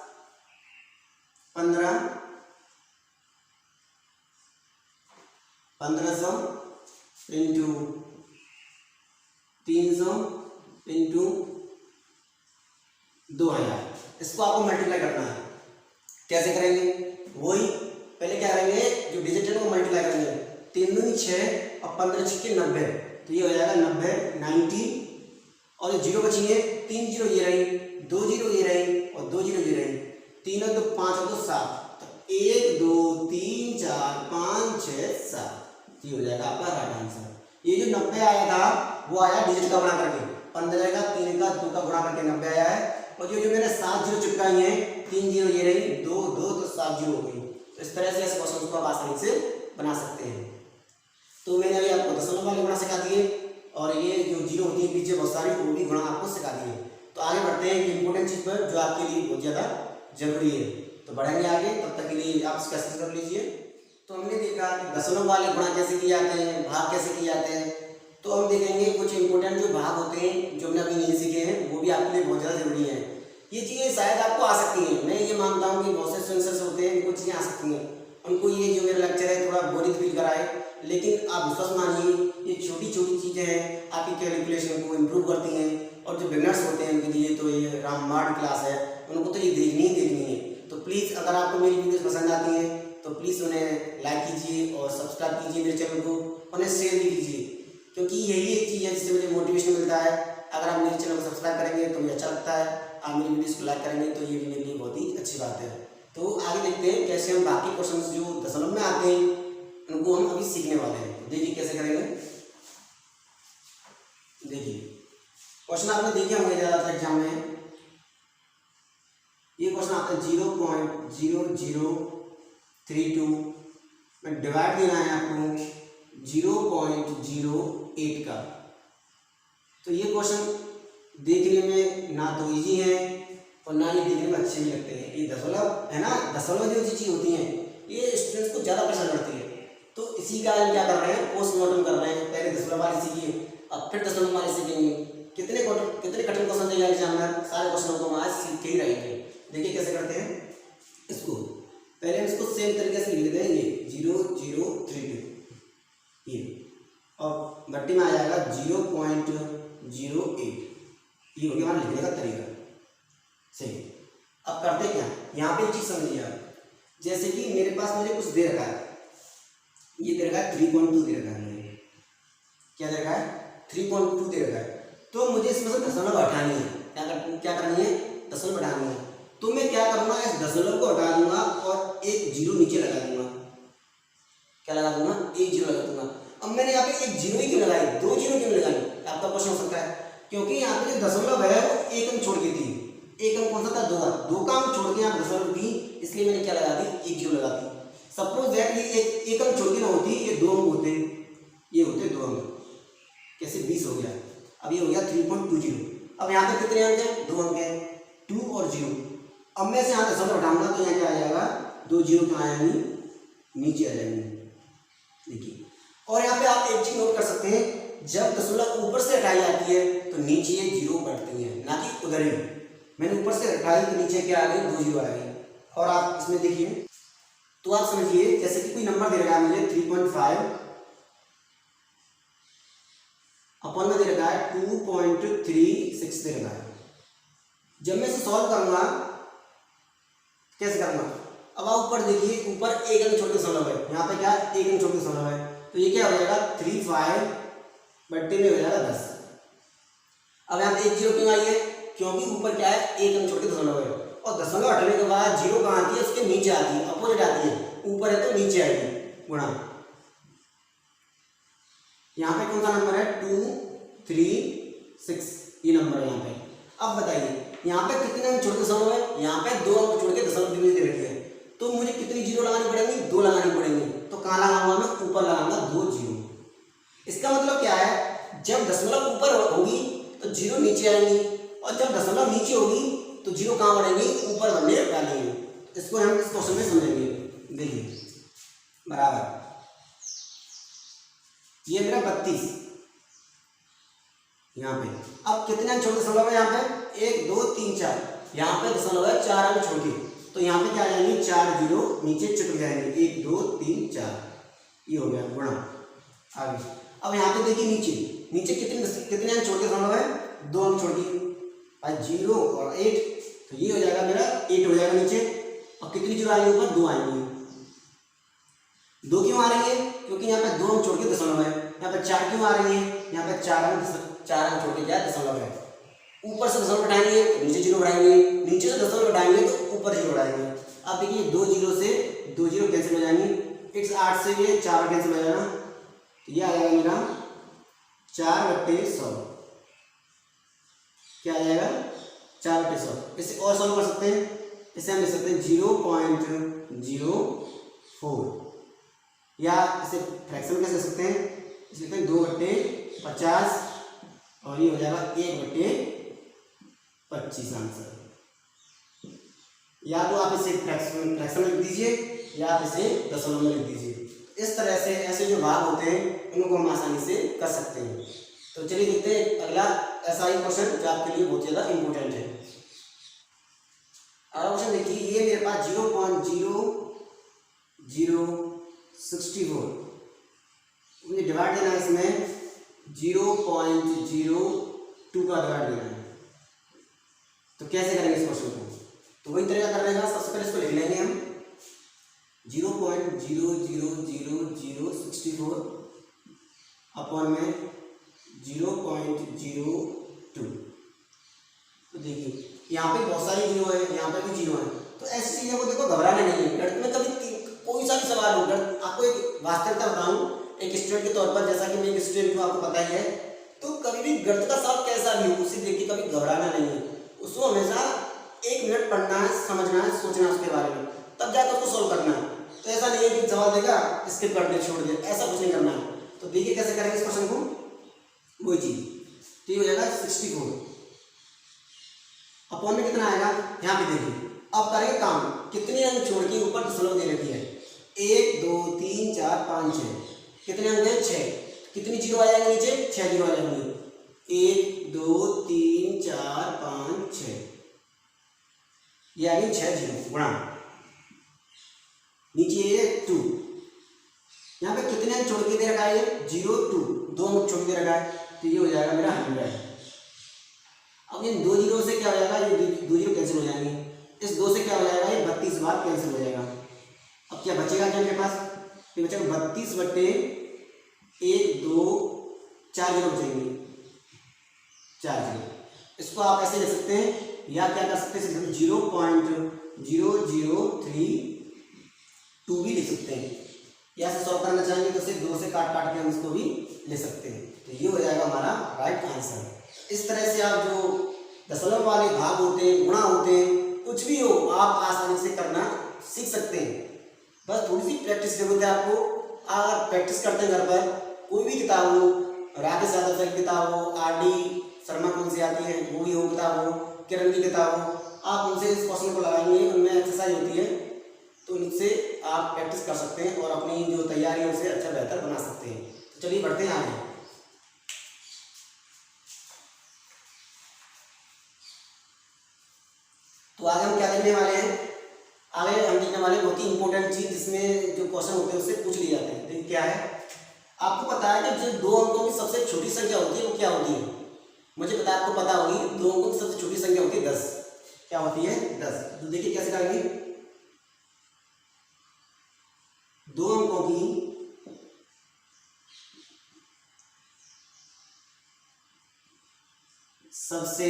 1500 इंटू 300 इंटू 2000। इसको आपको मल्टीप्लाई करना है। कैसे करेंगे, वही पहले क्या करेंगे, जो डिजिट है वो मल्टीप्लाई करेंगे। 3 दूनी 6 और 15 छक्के 90, तो ये हो जाएगा 90 90। और ये जीरो बची है, 3 जीरो ये रही, 2 जीरो ये रही और 2 जीरो ये रही, 3 और 2 5 और 2 7, तो 1 2 3 4 5 6 7। ये हो जाएगा आपका राइट आंसर। ये जो 90 आया था वो आया डिजिट का गुणा करके, 15 का 3 का 2 का गुणा करके 90 आया है। और जो मैंने 7 जीरो चिपकाई है, 3 जीरो ये रही, 2 2 तो 7 जीरो हो गई। तो इस तरह से ऐसे क्वेश्चन को आप आसानी से बना सकते हैं। तो मैंने अभी आपको दशमलव वाले गुणा सिखा दिए और ये जो जीरो होती है पीछे बहुत सारी वो भी गुणा आपको सिखा दिए। तो आगे बढ़ते हैं एक इंपॉर्टेंट चीज पर जो आपके लिए बहुत ज़्यादा जरूरी है। तो बढ़ेंगे आगे, तब तक के लिए आप इसका एक्सरसाइज कर लीजिए। तो हमने देखा कि दशमलव वाले गुणा कैसे किए जाते हैं, भाग कैसे किए जाते हैं। तो हम देखेंगे कुछ इंपॉर्टेंट जो भाग होते हैं जो हमने अभी नहीं सीखे हैं, वो भी आपके लिए बहुत ज़्यादा जरूरी है। ये चीज़ें शायद आपको आ सकती हैं, मैं ये मानता हूँ कि बहुत से स्टूडेंट्स होते हैं कुछ चीज़ें आ सकती हैं, उनको ये जो मेरा लेक्चर है थोड़ा बोरिंग फील कराए, लेकिन आप विश्वास मानिए ये छोटी छोटी चीज़ें हैं, आपकी कैलकुलेशन को इम्प्रूव करती हैं। और जो बिगनर्स होते हैं उनके लिए तो ये रामबाण क्लास है, उनको तो ये देखनी ही देखनी है। तो प्लीज़ अगर आपको मेरी वीडियोस पसंद आती हैं तो प्लीज़ उन्हें लाइक कीजिए और सब्सक्राइब कीजिए मेरे चैनल को, उन्हें शेयर भी कीजिए, क्योंकि यही एक चीज़ है जिससे मुझे मोटिवेशन मिलता है। अगर आप मेरे चैनल को सब्सक्राइब करेंगे तो मुझे अच्छा लगता है, आप मेरी वीडियोस को लाइक करेंगे तो ये भी मेरे लिए बहुत ही अच्छी बात है। तो आगे देखते हैं कैसे हम बाकी क्वेश्चन जो दशमलव में आते हैं उनको हम अभी सीखने वाले हैं। तो देखिए कैसे करेंगे। देखिए क्वेश्चन आपने देखे होंगे ज़्यादातर एग्जाम में। ये क्वेश्चन आता है 0.0032 में डिवाइड देना है आपको 0.08 का। तो ये क्वेश्चन देखने में ना तो इजी है और ना ही देखने में अच्छे भी लगते हैं। ये दशमलव है ना, दशमलव जो चीज़ होती हैं ये स्टूडेंट्स को ज़्यादा पसंद करती है। तो इसी का हम क्या कर रहे हैं, पोस्टमार्टम कर रहे हैं। पहले दशमलव वाले सीखिए, अब फिर दशमलव वाले सीखेंगे। कितने कठिन क्वेश्चन देगा एग्जाम में, सारे क्वेश्चनों को हम आज सीख ही रहेंगे। देखिए कैसे करते हैं इसको। पहले हम इसको सेम तरीके से लिख देते हैं, ये 0032 ये, और गट्टी में आ जाएगा 0.08। ये हो गया हमारा लिखने का तरीका। सही। अब करते क्या, यहाँ पे एक चीज़ समझिए आप, जैसे कि मेरे पास मुझे कुछ दे रखा है, ये दे रखा है 3.2 दे रखा है मुझे। क्या दे रखा है, 3.2 दे रखा है। तो मुझे इसमें से दशमलव हटानी है। क्या करनी है, दशमलव हटानी है। तो मैं क्या करूँगा, इस दशमलव को हटा दूंगा और एक जीरो नीचे लगा दूंगा। क्या लगा दूंगा, एक जीरो लगा दूंगा। अब मैंने यहाँ पे एक जीरो ही क्यों लगाई, 2 जीरो क्यों लगाई, आपका क्वेश्चन हो सकता है। क्योंकि यहाँ पे जो दशमलव है वो एक अंक छोड़ के थी। एक अंक कौन सा था, 2 का अंक छोड़ के यहाँ दशमलव थी, इसलिए मैंने क्या लगा दी, एक जीरो लगा दी। सपोज दैट ये एक अंक छोड़ के ना होती, ये 2 अंक होते, ये होते 2 अंक, कैसे 20 हो गया। अब ये हो गया 3.20। अब यहाँ पे कितने अंक हैं, 2 अंक हैं, 2 और 0। अब मैं से यहाँ दशमलव हटाऊंगा तो यहाँ क्या आ जाएगा, 2 जीरो क्यों आएंगी, नीचे आ जाएंगे। देखिए, और यहाँ पे आप एक चीज नोट कर सकते हैं, जब दशमलव ऊपर से हटाई जाती है तो नीचे जीरो बढ़ती है, ना कि उधर ही। मैंने ऊपर से हटाई तो नीचे क्या आ गई, 2 जीरो आ गई। और आप इसमें देखिए तो आप समझिए, जैसे कि कोई नंबर दे रखा है मुझे 3.5 अपन में दे रखा है 2.36 दे रखा है। जब मैं इसे सॉल्व करूंगा, कैसे करूंगा, अब आप ऊपर देखिए, ऊपर एक अंक छोटे दशमलव है, यहाँ पे क्या एक अंक छोटे दशमलव है, तो ये क्या हो जाएगा 35 बट्टे में हो जाएगा 10। अब यहाँ पे एक जीरो क्यों आई है, क्योंकि ऊपर क्या है, एक अंक छोटे दशमलव है, और दशमलव हटने के बाद जीरो कहाँ आती है, उसके नीचे आती है, अपोजिट आती है। ऊपर है तो नीचे आएगी गुणा। यहाँ पे कौन सा नंबर है, 236 ये नंबर है यहाँ पे। अब बताइए यहाँ पे कितने अंक छोड़ के दशमलव है, यहाँ पे 2 अंक छोड़ के दशमलव बिंदु दे रखी है, तो मुझे कितनी जीरो लगानी पड़ेंगी, 2 लगानी पड़ेंगी। तो कहाँ लगाऊंगा मैं, ऊपर लगाऊंगा 2 जीरो। इसका मतलब क्या है, जब दशमलव ऊपर होगी तो जीरो नीचे आएंगी, और जब दशमलव नीचे होगी तो जीरो कहाँ बढ़ेंगी, ऊपर बढ़ने वाली है। इसको हम इस क्वेश्चन में समझेंगे। देखिए बराबर, ये मेरा 32 यहाँ पे। अब कितने अंक छोड़ दशमलव है, यहाँ पे 1 2 3 4, यहाँ पे दशमलव है 4 अंक छोड़ के, तो यहाँ पे क्या आ जाएंगे, 4 जीरो नीचे चिपक जाएंगे, 1 2 3 4, ये हो गया गुणा। आगे अब यहाँ पे देखिए नीचे कितने अंक छोड़ के दशमलव है, 2 अंक छोड़ के, 0 और 8, तो ये हो जाएगा मेरा 8 हो जाएगा नीचे। और कितनी जीरो आएंगे ऊपर, 2 आएंगे। 2 क्यों आ रही है, क्योंकि यहाँ पे 2 अंक छोड़ के दशमलव है। यहाँ पे 4 क्यों आ रही है, यहाँ पे 4 अंक छोड़ के क्या दशमलव है। ऊपर से दशमलव बढ़ाएंगे तो नीचे जीरो बढ़ाएंगे, नीचे से दशमलव बढ़ाएंगे तो ऊपर जीरो बढ़ाएंगे। अब देखिए 2 जीरो से 2 जीरो कैंसिल हो जाएंगे, इस 8 से ये 4 कैंसिल हो जाएगा, तो ये आ जाएगा मेरा 4/100। क्या आ जाएगा, 4/100। इसे और सॉल्व कर सकते हैं, इसे हम लिख सकते हैं 0.04, या इसे फ्रैक्शन कैसे कर सकते हैं, इसे लिखते हैं 2/50, और ये हो जाएगा 1/25 आंसर। या तो आप इसे फ्रैक्शन लिख दीजिए, या आप इसे दशमलव में लिख दीजिए। इस तरह से ऐसे जो भाग होते हैं उनको हम आसानी से कर सकते हैं। तो चलिए देखते हैं अगला ऐसा ही क्वेश्चन जो आपके लिए बहुत ज़्यादा इंपॉर्टेंट है। अगला क्वेश्चन देखिए, ये मेरे पास 0.0064 मुझे डिवाइड देना है, इसमें 0.02 का डिवाइड देना है। तो कैसे करेंगे इस क्वेश्चन को, तो वही तरीका करने का, सबसे पहले इसको लिख लेंगे हम 0.00064 अपॉन में 0.02। तो देखिए यहाँ पे बहुत सारी जीरो है, यहाँ पे भी जीरो है, तो ऐसी चीज़ों को देखो घबराना नहीं है। गणित में कभी कोई सा भी सवाल हो, आपको एक वास्तविकता बताऊँ, एक स्टूडेंट के तौर पर, जैसा कि मैं एक स्टूडेंट हूँ, आपको पता ही है, तो कभी भी गणित का सवाल कैसा भी हो उसे देख के कभी घबराना नहीं है। उसको हमेशा 1 मिनट पढ़ना है, समझना है, सोचना है उसके बारे में, तब जाकर उसको सोल्व करना है। तो ऐसा नहीं है कि सवाल देगा स्किप कर दे, छोड़ दे, ऐसा कुछ नहीं करना है। तो देखिए कैसे करेंगे इस क्वेश्चन को, वही चीज, तो ये हो जाएगा 64 अपॉन में कितना आएगा, यहाँ पे देखिए। अब करेंगे काम, कितने अंक छोड़ के ऊपर दशमलव दे रखी है, 1 2 3 4 5 6, कितने अंक हैं, 6, कितनी जीरो आ जाएंगे नीचे, 6 जीरो आ जाएंगे, 1 2 3 4 5 6, ये आ गई 6 जीरो गुणा, नीचे 2, यहाँ पे कितने अंक छोड़ के दे रखा है, 0 2, 2 अंक छोड़ के रखा है, तो ये हो जाएगा मेरा 100। अब इन 2 जीरो से क्या हो जाएगा, ये 2 जीरो कैंसिल हो जाएंगे, इस 2 से क्या हो जाएगा, ये 32 बार कैंसिल हो जाएगा। अब क्या बचेगा, क्या मेरे पास, ये बचेगा 32/1 2 4 जीरो बचेंगे, 4 जीरो। इसको आप ऐसे लिख सकते हैं, या क्या कर सकते हैं, 0.0032 भी लिख सकते हैं, या से सॉल्व करना चाहेंगे तो सिर्फ 2 से काट के हम इसको भी ले सकते हैं। तो ये हो जाएगा हमारा राइट आंसर। इस तरह से आप जो दशमलव वाले भाग होते हैं, गुणा होते हैं, कुछ भी हो, आप आसानी से करना सीख सकते हैं। बस थोड़ी सी प्रैक्टिस जरूरत है आपको। अगर प्रैक्टिस करते हैं घर पर, कोई भी किताब हो, राकेश यादव सर की किताब हो, RD शर्मा कौन सी आती है वो भी हो किताब हो, किरण की किताब हो, आप उनसे इस क्वेश्चन को लगाएंगे, उनमें एक्सरसाइज होती है, तो इनसे आप प्रैक्टिस कर सकते हैं और अपनी जो तैयारी है उसे अच्छा बेहतर बना सकते हैं। तो चलिए बढ़ते हैं आगे। तो आगे हम क्या देखने वाले हैं, आगे हम देखने वाले बहुत ही इंपॉर्टेंट चीज, जिसमें जो क्वेश्चन होते हैं उससे पूछ लिए जाते हैं। देखिए क्या है, आपको पता है कि जो 2 अंकों की सबसे छोटी संख्या होती है वो क्या होती है, मुझे पता है आपको पता होगी, 2 अंकों की सबसे छोटी संख्या होती है 10। क्या होती है, 10। तो देखिए कैसे करेंगे, 2 अंकों की सबसे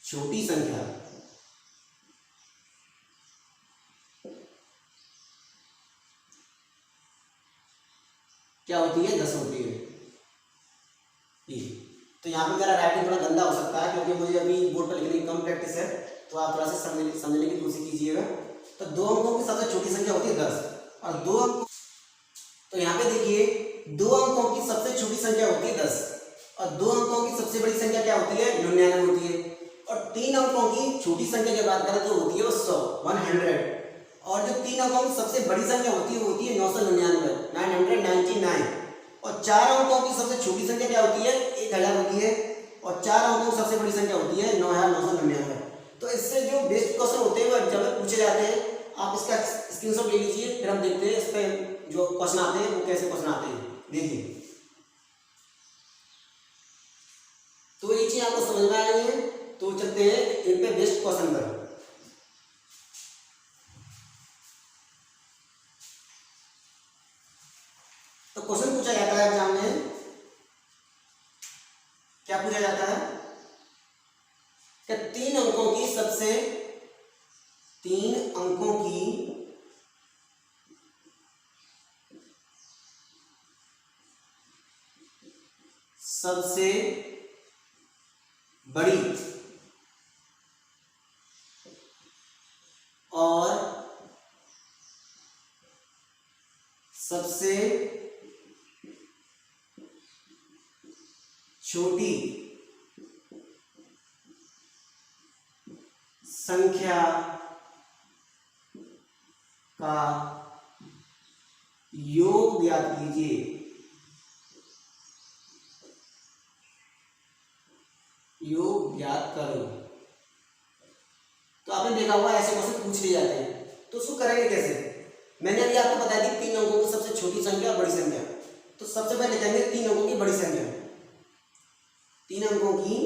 छोटी संख्या क्या होती है, 10 होती है। तो यहाँ पे मेरा राइटिंग थोड़ा गंदा हो सकता है क्योंकि मुझे अभी बोर्ड पर लिखने की कम प्रैक्टिस है, तो आप थोड़ा सा समझने की कोशिश कीजिएगा। तो 2 अंकों की सबसे छोटी संख्या होती है 10 और 2 अंक, तो यहाँ पे देखिए 2 अंकों की सबसे छोटी संख्या होती है 10 और 2 अंकों की सबसे बड़ी संख्या क्या होती है 99 होती है, और 3 अंकों की छोटी संख्या की बात करें तो होती है वो 100 और जो 3 अंकों की सबसे बड़ी संख्या होती है वो होती है 999 999 और 4 अंकों की सबसे छोटी संख्या क्या होती है 1000 होती है और 4 अंकों की सबसे बड़ी संख्या होती है 9999। तो इससे जो बेस्ट क्वेश्चन होते हैं वो एग्जाम में पूछे जाते हैं। आप इसका स्क्रीनशॉट ले लीजिए, फिर हम देखते हैं इस पे जो क्वेश्चन आते हैं वो कैसे क्वेश्चन आते हैं। देखिए तो ये चीज आपको समझ में आ रही है, तो चलते हैं इन पे बेस्ट क्वेश्चन पर। तो क्वेश्चन पूछा जाता है एग्जाम में, क्या पूछा जाता है कि 3 अंकों की सबसे बड़ी और सबसे छोटी संख्या का योग ज्ञात कीजिए। योग ज्ञात करो। तो आपने देखा होगा ऐसे क्वेश्चन पूछ लिए जाते हैं, तो उसको करेंगे कैसे। मैंने अभी आपको बताया कि 3 अंकों की सबसे छोटी संख्या और बड़ी संख्या। तो सबसे पहले लिखेंगे 3 अंकों की बड़ी संख्या। 3 अंकों की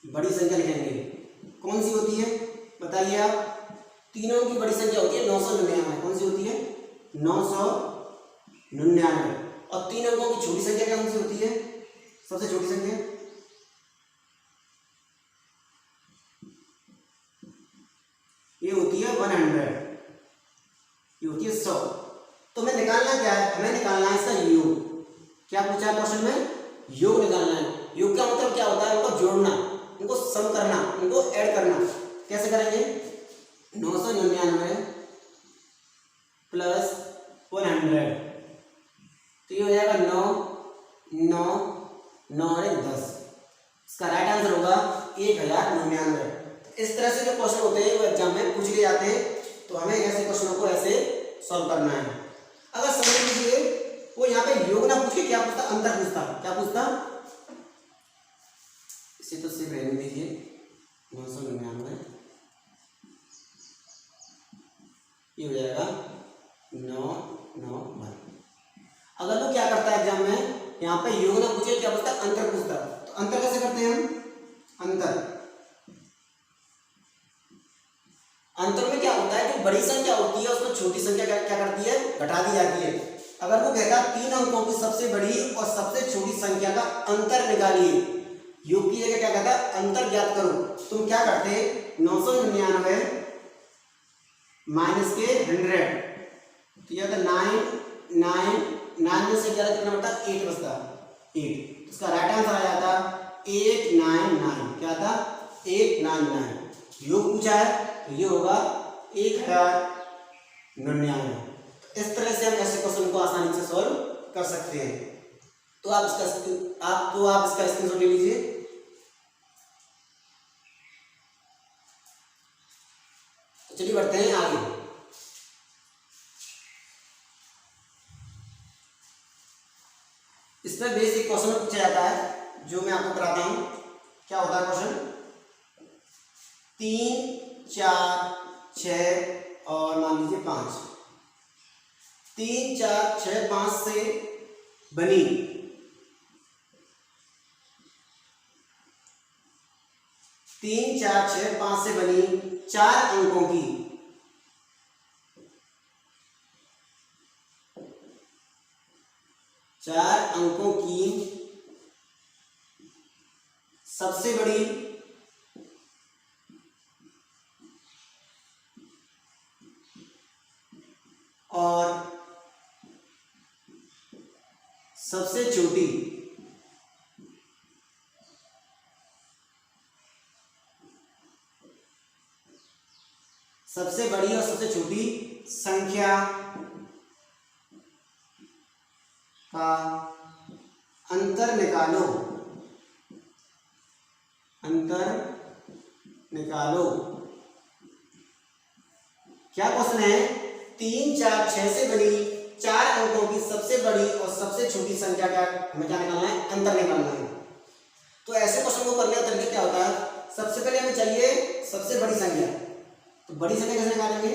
बड़ी संख्या लिखेंगे, कौन सी होती है बताइए आप। 3 अंकों की बड़ी संख्या होती है 999। कौन सी होती है 999। और 3 अंकों की छोटी संख्या कौन सी होती है, सबसे छोटी संख्या ये होती है 100, ये होती है 100। तो हमें निकालना क्या है, हमें निकालना है इसका योग। क्या पूछा है क्वेश्चन में, योग निकालना है। योग का मतलब क्या होता है, उनको जोड़ना, उनको सम करना, उनको ऐड करना। कैसे करेंगे 999 प्लस 100, तो ये हो जाएगा 9 9 9 और 10। इसका राइट आंसर होगा 1099। इस तरह से जो क्वेश्चन होते हैं वो एग्जाम में पूछ लिए जाते हैं, तो हमें ऐसे क्वेश्चनों को ऐसे सॉल्व करना है। अगर समझ लीजिए वो यहाँ पे योग ना पूछ के क्या पूछता, अंतर पूछता। क्या पूछता, इसे तो सिर्फ रहने दीजिए 999, ये हो जाएगा 991। अगर वो क्या करता है एग्जाम में, यहाँ पे योग ना पूछे क्या पूछता, अंतर पूछता। तो अंतर कैसे करते हैं हम, अंतर में क्या होता है, जो बड़ी संख्या होती है उसमें छोटी संख्या क्या करती है, घटा दी जाती है। अगर वो कहता 3 अंकों की सबसे बड़ी और सबसे छोटी संख्या का अंतर निकालिए, योग की जगह क्या कहता है अंतर ज्ञात करो, तुम क्या करते 999 माइनस के 100, तो यह 9 में से 11 कितना बचता, 8 बचता, 8। इसका राइट आंसर आ जाता 899। क्या था 899। योग पूछा है तो ये होगा 1099। इस तरह से हम ऐसे क्वेश्चन को आसानी से सॉल्व कर सकते हैं। तो आप इसका स्क्रीनशॉट ले लीजिए। तो चलिए बढ़ते हैं आगे। इसमें बेसिक क्वेश्चन पूछा जाता है जो मैं आपको कराता हूं। क्या होता है क्वेश्चन, 3 4 6 और मान लीजिए 5। 3 4 6 5 से बनी 3 4 6 5 से बनी 4 अंकों की 4 अंकों की सबसे बड़ी और सबसे छोटी सबसे बड़ी और सबसे छोटी संख्या का अंतर निकालो, अंतर निकालो। क्या क्वेश्चन है? 3, 4, 6 से बड़ी 4 अंकों की सबसे बड़ी और सबसे छोटी संख्या का हमें क्या निकालना है? अंतर निकालना है। तो ऐसे क्वेश्चन को करने का तरीका क्या होता है? सबसे पहले हमें चाहिए सबसे बड़ी संख्या। तो बड़ी संख्या कैसे निकालेंगे?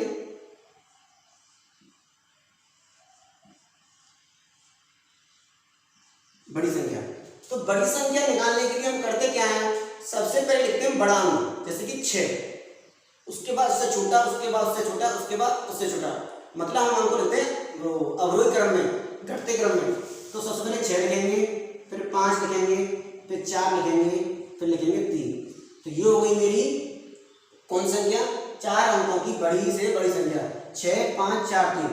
बड़ी संख्या। तो बड़ी संख्या निकालने के लिए हम करते क्या है? सबसे पहले लिखते हैं बड़ा अंक, जैसे कि 6, उसके बाद उससे छोटा, उसके बाद उससे छोटा, उसके बाद उससे छोटा, मतलब हम अंक को लिखते हैं वो अवरोही क्रम में, घटते क्रम में। तो सबसे पहले 6 लिखेंगे, फिर 5 लिखेंगे, फिर 4 लिखेंगे, फिर लिखेंगे 3। तो ये हो गई मेरी कौन संख्या? 4 अंकों की बड़ी से बड़ी संख्या, 6, 5, 4, 3।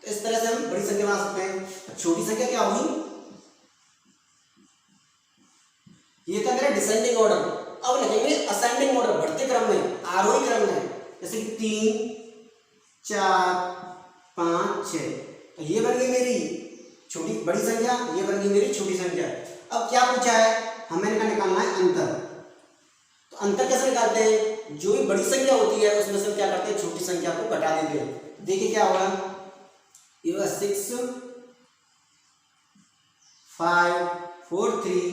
तो इस तरह से हम बड़ी संख्या बना सकते हैं। छोटी संख्या क्या होगी? ये था मेरा डिसेंडिंग ऑर्डर। अब लिखेंगे असेंडिंग ऑर्डर, बढ़ते क्रम में, आरोही क्रम में, जैसे कि 3, 4, 5, 6। तो ये बन गई मेरी छोटी बड़ी संख्या, ये बन गई मेरी छोटी संख्या। अब क्या पूछा है? हमें इनका निकालना है अंतर। तो अंतर कैसे निकालते हैं? जो भी बड़ी संख्या होती है उसमें से क्या करते हैं? छोटी संख्या को घटा देते हैं। देखिए क्या होगा? ये होगा 6, 5, 4, 3,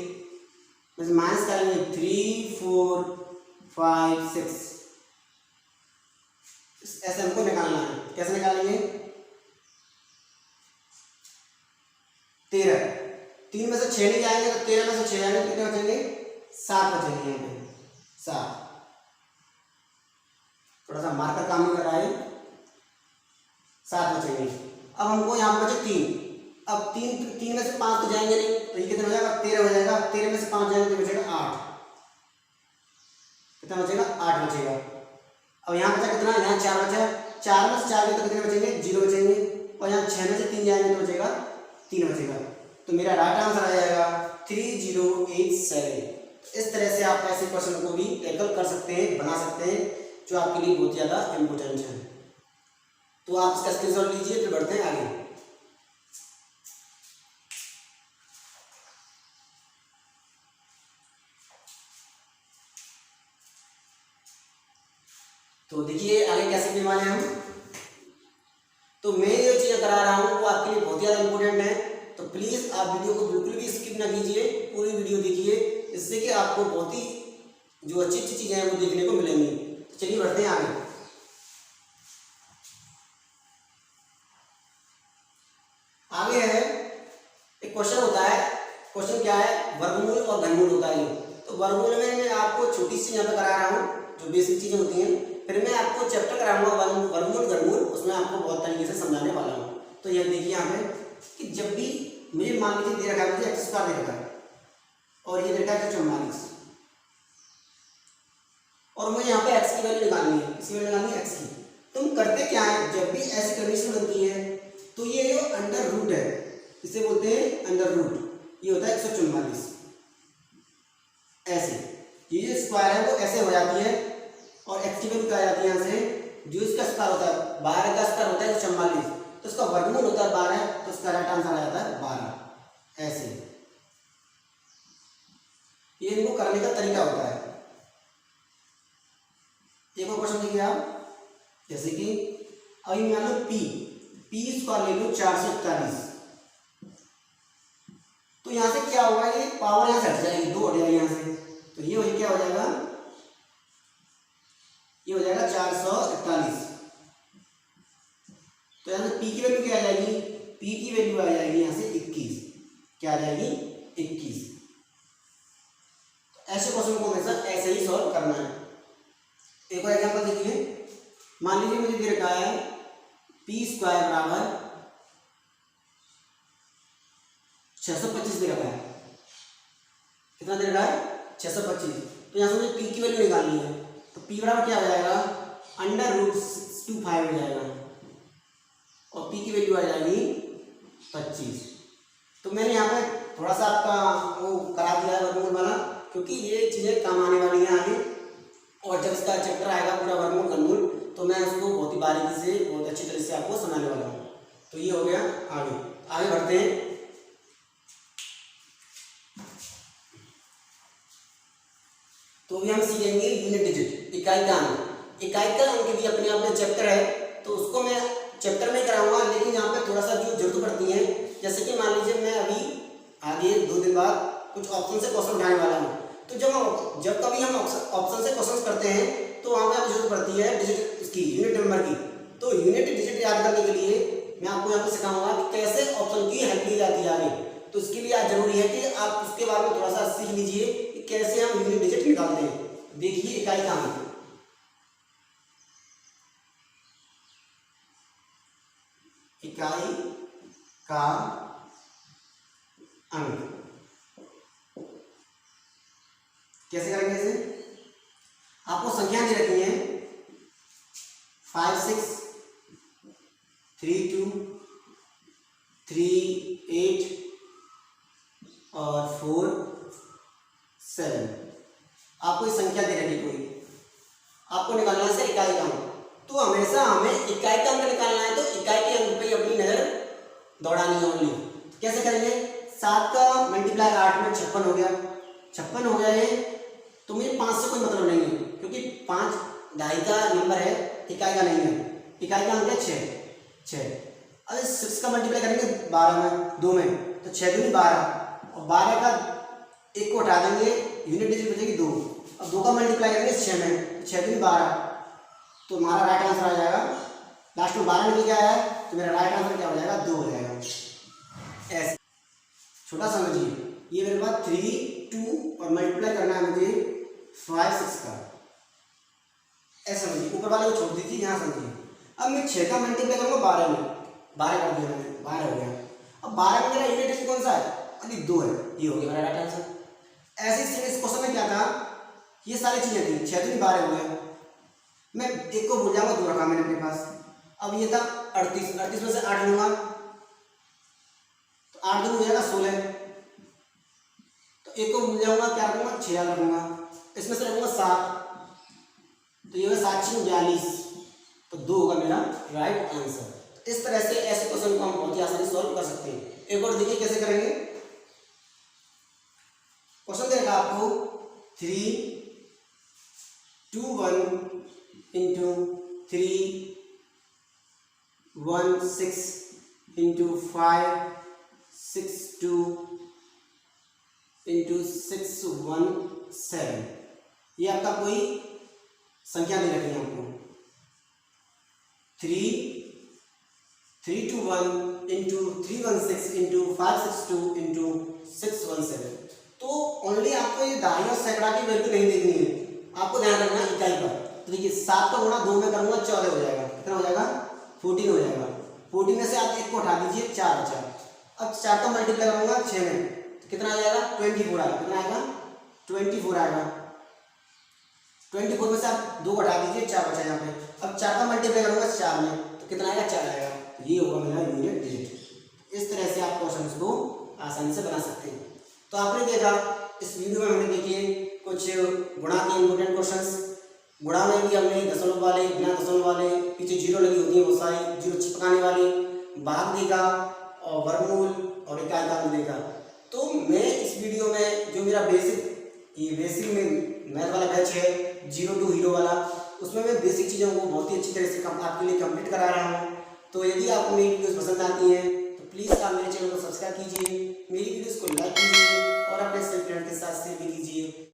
माइनस करेंगे 3, 4, 5, 6। ऐसे हमको निकालना है। कैसे निकालेंगे? 13, 3 में से 6 नहीं जाएंगे तो 13 में से 6 जाएंगे तो कितने बचेंगे? 7 बचेंगे। यहाँ पे 7। थोड़ा सा मार्कर काम नहीं कर रहा है। 7 बचेंगे। अब हमको यहाँ बचे 3। अब 3 में से 5 तो जाएंगे नहीं, तो ये कितना हो जाएगा? 13 हो जाएगा। 13 में से 5 जाएंगे तो बचेगा 8। कितना बचेगा? 8 बचेगा। अब यहाँ बचा कितना? यहाँ 4 बचा। 4 में से 4 गए तो कितने बचेंगे? 0 बचेंगे। और यहाँ 6 में से 3 जाएंगे तो बचेगा 3 बचेगा। तो मेरा राइट आंसर आ जाएगा 3087। इस तरह से आप ऐसे क्वेश्चन को भी टैकल कर सकते हैं, बना सकते हैं, जो आपके लिए बहुत ज़्यादा इम्पोर्टेंट है। तो आप इसका स्क्रीनशॉट लीजिए, फिर बढ़ते हैं आगे। तो देखिए आगे क्या सीखने वाले हैं हम। तो मैं जो चीज़ें करा रहा हूँ वो आपके लिए बहुत ज़्यादा इम्पोर्टेंट है। तो प्लीज़ आप वीडियो को बिल्कुल भी स्किप ना कीजिए, पूरी वीडियो देखिए, इससे कि आपको बहुत ही जो अच्छी अच्छी चीज़ें हैं वो देखने को मिलेंगी। तो चलिए बढ़ते हैं आगे। आगे है एक क्वेश्चन होता है। क्वेश्चन क्या है? वर्गमूल और घनमूल होता है। तो वर्गमूल में मैं आपको छोटी सी यहाँ पे करा रहा हूँ, जो बेसिक चीज़ें होती हैं। फिर मैं आपको चैप्टर कराऊंगा वर्गमूल घनमूल, उसमें आपको बहुत तरीके से समझाने वाला हूँ। तो यह देखिए यहाँ पे कि जब भी मुझे मान लीजिए दे रखा है, मुझे x² दे रखा है और ये देखा है 144, और मुझे यहाँ पे x की वैल्यू निकालनी है। किसकी वैल्यू निकालनी है? x की। तुम करते क्या है? जब भी ऐसी कंडीशन बनती है तो ये जो अंडर रूट है, इसे बोलते हैं अंडर रूट। ये होता है 144। ऐसे ये जो स्क्वायर है वो ऐसे हो जाती है, और x की वैल्यू क्या आ जाती है? यहाँ से जो इसका स्क्वायर होता है 12 का स्क्वायर होता है 144, तो इसका वर्गमूल होता है 12, तो इसका राइट आंसर आ जाता है 12। ऐसे ये इनको करने का तरीका होता है। एक और क्वेश्चन देखिए आप, जैसे कि अभी मान लो p स्क्वायर ले लो 441। तो यहाँ से क्या होगा? ये पावर यहाँ से हट जाएगी, 2 हट जाएगी यहाँ से, तो ये वही क्या हो जाएगा? ये हो जाएगा 441। तो यहाँ से p की वैल्यू क्या आ जाएगी? p की वैल्यू आ जाएगी यहाँ से 21। क्या आ जाएगी? 21। तो ऐसे क्वेश्चन को हमेशा ऐसे ही सॉल्व करना है। एक और एग्जांपल देखिए। मान लीजिए मुझे दे रखा है p स्क्वायर बराबर 625 दे रखा है। कितना दे रखा है? 625। तो यहाँ से मुझे p की वैल्यू निकालनी है। तो p बराबर क्या हो जाएगा? √625 हो जाएगा, और p की वैल्यू आ जाएगी 25। तो तो मैंने यहाँ पे थोड़ा सा आपका वो करा दिया है वर्गमूल वाला, क्योंकि ये चीज़ें काम आने वाली हैं आगे, और जब इसका चैप्टर आएगा पूरा वर्गमूल घनमूल तो मैं उसको बहुत ही बारीकी से बहुत अच्छी तरह से आपको समझाने वाला हूँ। तो ये हो गया। आगे बढ़ते हैं। तो अभी हम सीखेंगे यूनिट डिजिट, इकाई का अंक। इकाई का अंक भी अपने आप में चैप्टर है, तो उसको मैं चैप्टर में कराऊंगा, लेकिन यहाँ पे थोड़ा सा जो जरूरत पड़ती है, जैसे कि मान लीजिए मैं अभी आगे 2 दिन बाद कुछ ऑप्शन से क्वेश्चन उठाने वाला हूँ, तो जब कभी हम ऑप्शन से क्वेश्चन करते हैं तो वहाँ पे जरूरत पड़ती है डिजिट इसकी, यूनिट नंबर की। तो यूनिट डिजिट याद करने के लिए मैं आपको यहाँ पे सिखाऊंगा कि कैसे ऑप्शन की हेल्प ली जाती है आगे। तो इसके लिए आज जरूरी है कि आप उसके बारे में थोड़ा सा सीख लीजिए कि कैसे हम यूनिट डिजिट निकालते हैं। देखिए इकाई का अंक, इकाई का अंक कैसे करेंगे? इसे आपको संख्या दे रखी है 5, 6, 3, 2, 3, 8 और 4, 7। आपको ये संख्या दे रखी कोई, आपको निकालना है इसे इकाई का अंक। तो हमेशा हमें इकाई का अंक निकालना है, तो इकाई के अंक पे अपनी नजर दौड़ानी है ओनली। कैसे करेंगे? 7 का मल्टीप्लाई 8 में 56 हो गया, 56 हो गया है, तो मुझे 5 से कोई मतलब नहीं है, क्योंकि 5 ढाई का नंबर है, इकाई का नहीं है। इकाई का अंक है 6। अरे 6 का मल्टीप्लाई करेंगे 12 में, 2 में, तो 6 दूनी 12, और 12 का 1 को हटा देंगे, यूनिट डिजिट बचेगी 2। अब 2 का मल्टीप्लाई करेंगे 6 में, 6 दूनी 12, तो हमारा राइट आंसर आ जाएगा। लास्ट में 12 निकल के आया है, तो मेरा राइट आंसर क्या हो जाएगा? 2 हो जाएगा। ऐसे छोटा समझिए, ये मेरे पास 3, 2 और मल्टीप्लाई करना है मुझे 5, 6 का। ऐसे समझिए, ऊपर वाले को छोड़ दीजिए, यहाँ समझिए। अब मैं 6 का मल्टीप्लाई करूँगा 12 में, 12 कर दिया मैंने, 12 हो गया। अब 12 में मेरा यूनिट डिजिट कौन सा है? अभी 2 है, ये हो गया मेरा राइट आंसर। ऐसे इस क्वेश्चन में क्या था, ये सारी चीजें थी, 6 दूनी 12 हो गया। मैं 1 को भूल जाऊंगा, 2 रखा मैंने अपने पास। अब ये था 38 में से 8 लूंगा, तो 8 दूनी हो जाएगा 16। तो 1 को भूल जाऊंगा, क्या रखूंगा? 6 रखूंगा, इसमें से रखूंगा 7, तो ये होगा 7 6 42, तो 2 होगा मेरा राइट आंसर। तो इस तरह से ऐसे क्वेश्चन को हम बहुत ही आसानी से सॉल्व कर सकते हैं। एक और देखिए कैसे करेंगे। क्वेश्चन देगा आपको 3, 2, 1 इंटू 3, 1, 6 इंटू 5, 6, 2 इंटू 6, 1, 7। ये आपका कोई संख्या दे रखी है आपको। 3, 3, 2, 1 इंटू 3, 1, 6 इंटू 5, 6, 2 इंटू 6, 1, 7। तो ओनली आपको ये दहाई और सैकड़ा की वैल्यू नहीं देखनी है, आपको ध्यान रखना है इकाई पर। तो देखिए 7 का गुणा 2 में करूंगा 14 हो जाएगा, कितना हो जाएगा? 14 हो जाएगा। 14 में से आप 1 को हटा दीजिए, 4 बचा। अब 4 का मल्टीप्लाई करूंगा 6 में, तो कितना आ जाएगा? 24 आएगा। कितना आएगा? 24 आएगा। 24 में से आप 2 को हटा दीजिए, 4 बचा यहाँ पे। अब 4 का मल्टीप्लाई करूंगा 4 में, तो कितना आएगा? 4 आएगा। ये होगा मेरा यूनिट डिजिट। इस तरह से आप क्वेश्चन को आसानी से बना सकते हैं। तो आपने देखा इस वीडियो में हमने देखिए कुछ गुणा के इंपोर्टेंट क्वेश्चंस। गुणा में भी हमने दशमलव वाले, बिना दशमलव वाले, पीछे जीरो लगी होती है बहुत सारी, जीरो चिपकाने वाली, भाग देखा, और वर्गमूल और इकाई का अंक देखा। तो मैं इस वीडियो में जो मेरा बेसिक में मैथ वाला बैच है 0 to हीरो वाला, उसमें मैं बेसिक चीज़ों को बहुत ही अच्छी तरह से आपके लिए कंप्लीट करा रहा हूँ। तो यदि आपको मेरी वीडियोस पसंद आती हैं तो प्लीज़ आप मेरे चैनल को सब्सक्राइब कीजिए, मेरी वीडियोस को लाइक कीजिए और अपने फ्रेंड के साथ शेयर भी कीजिए।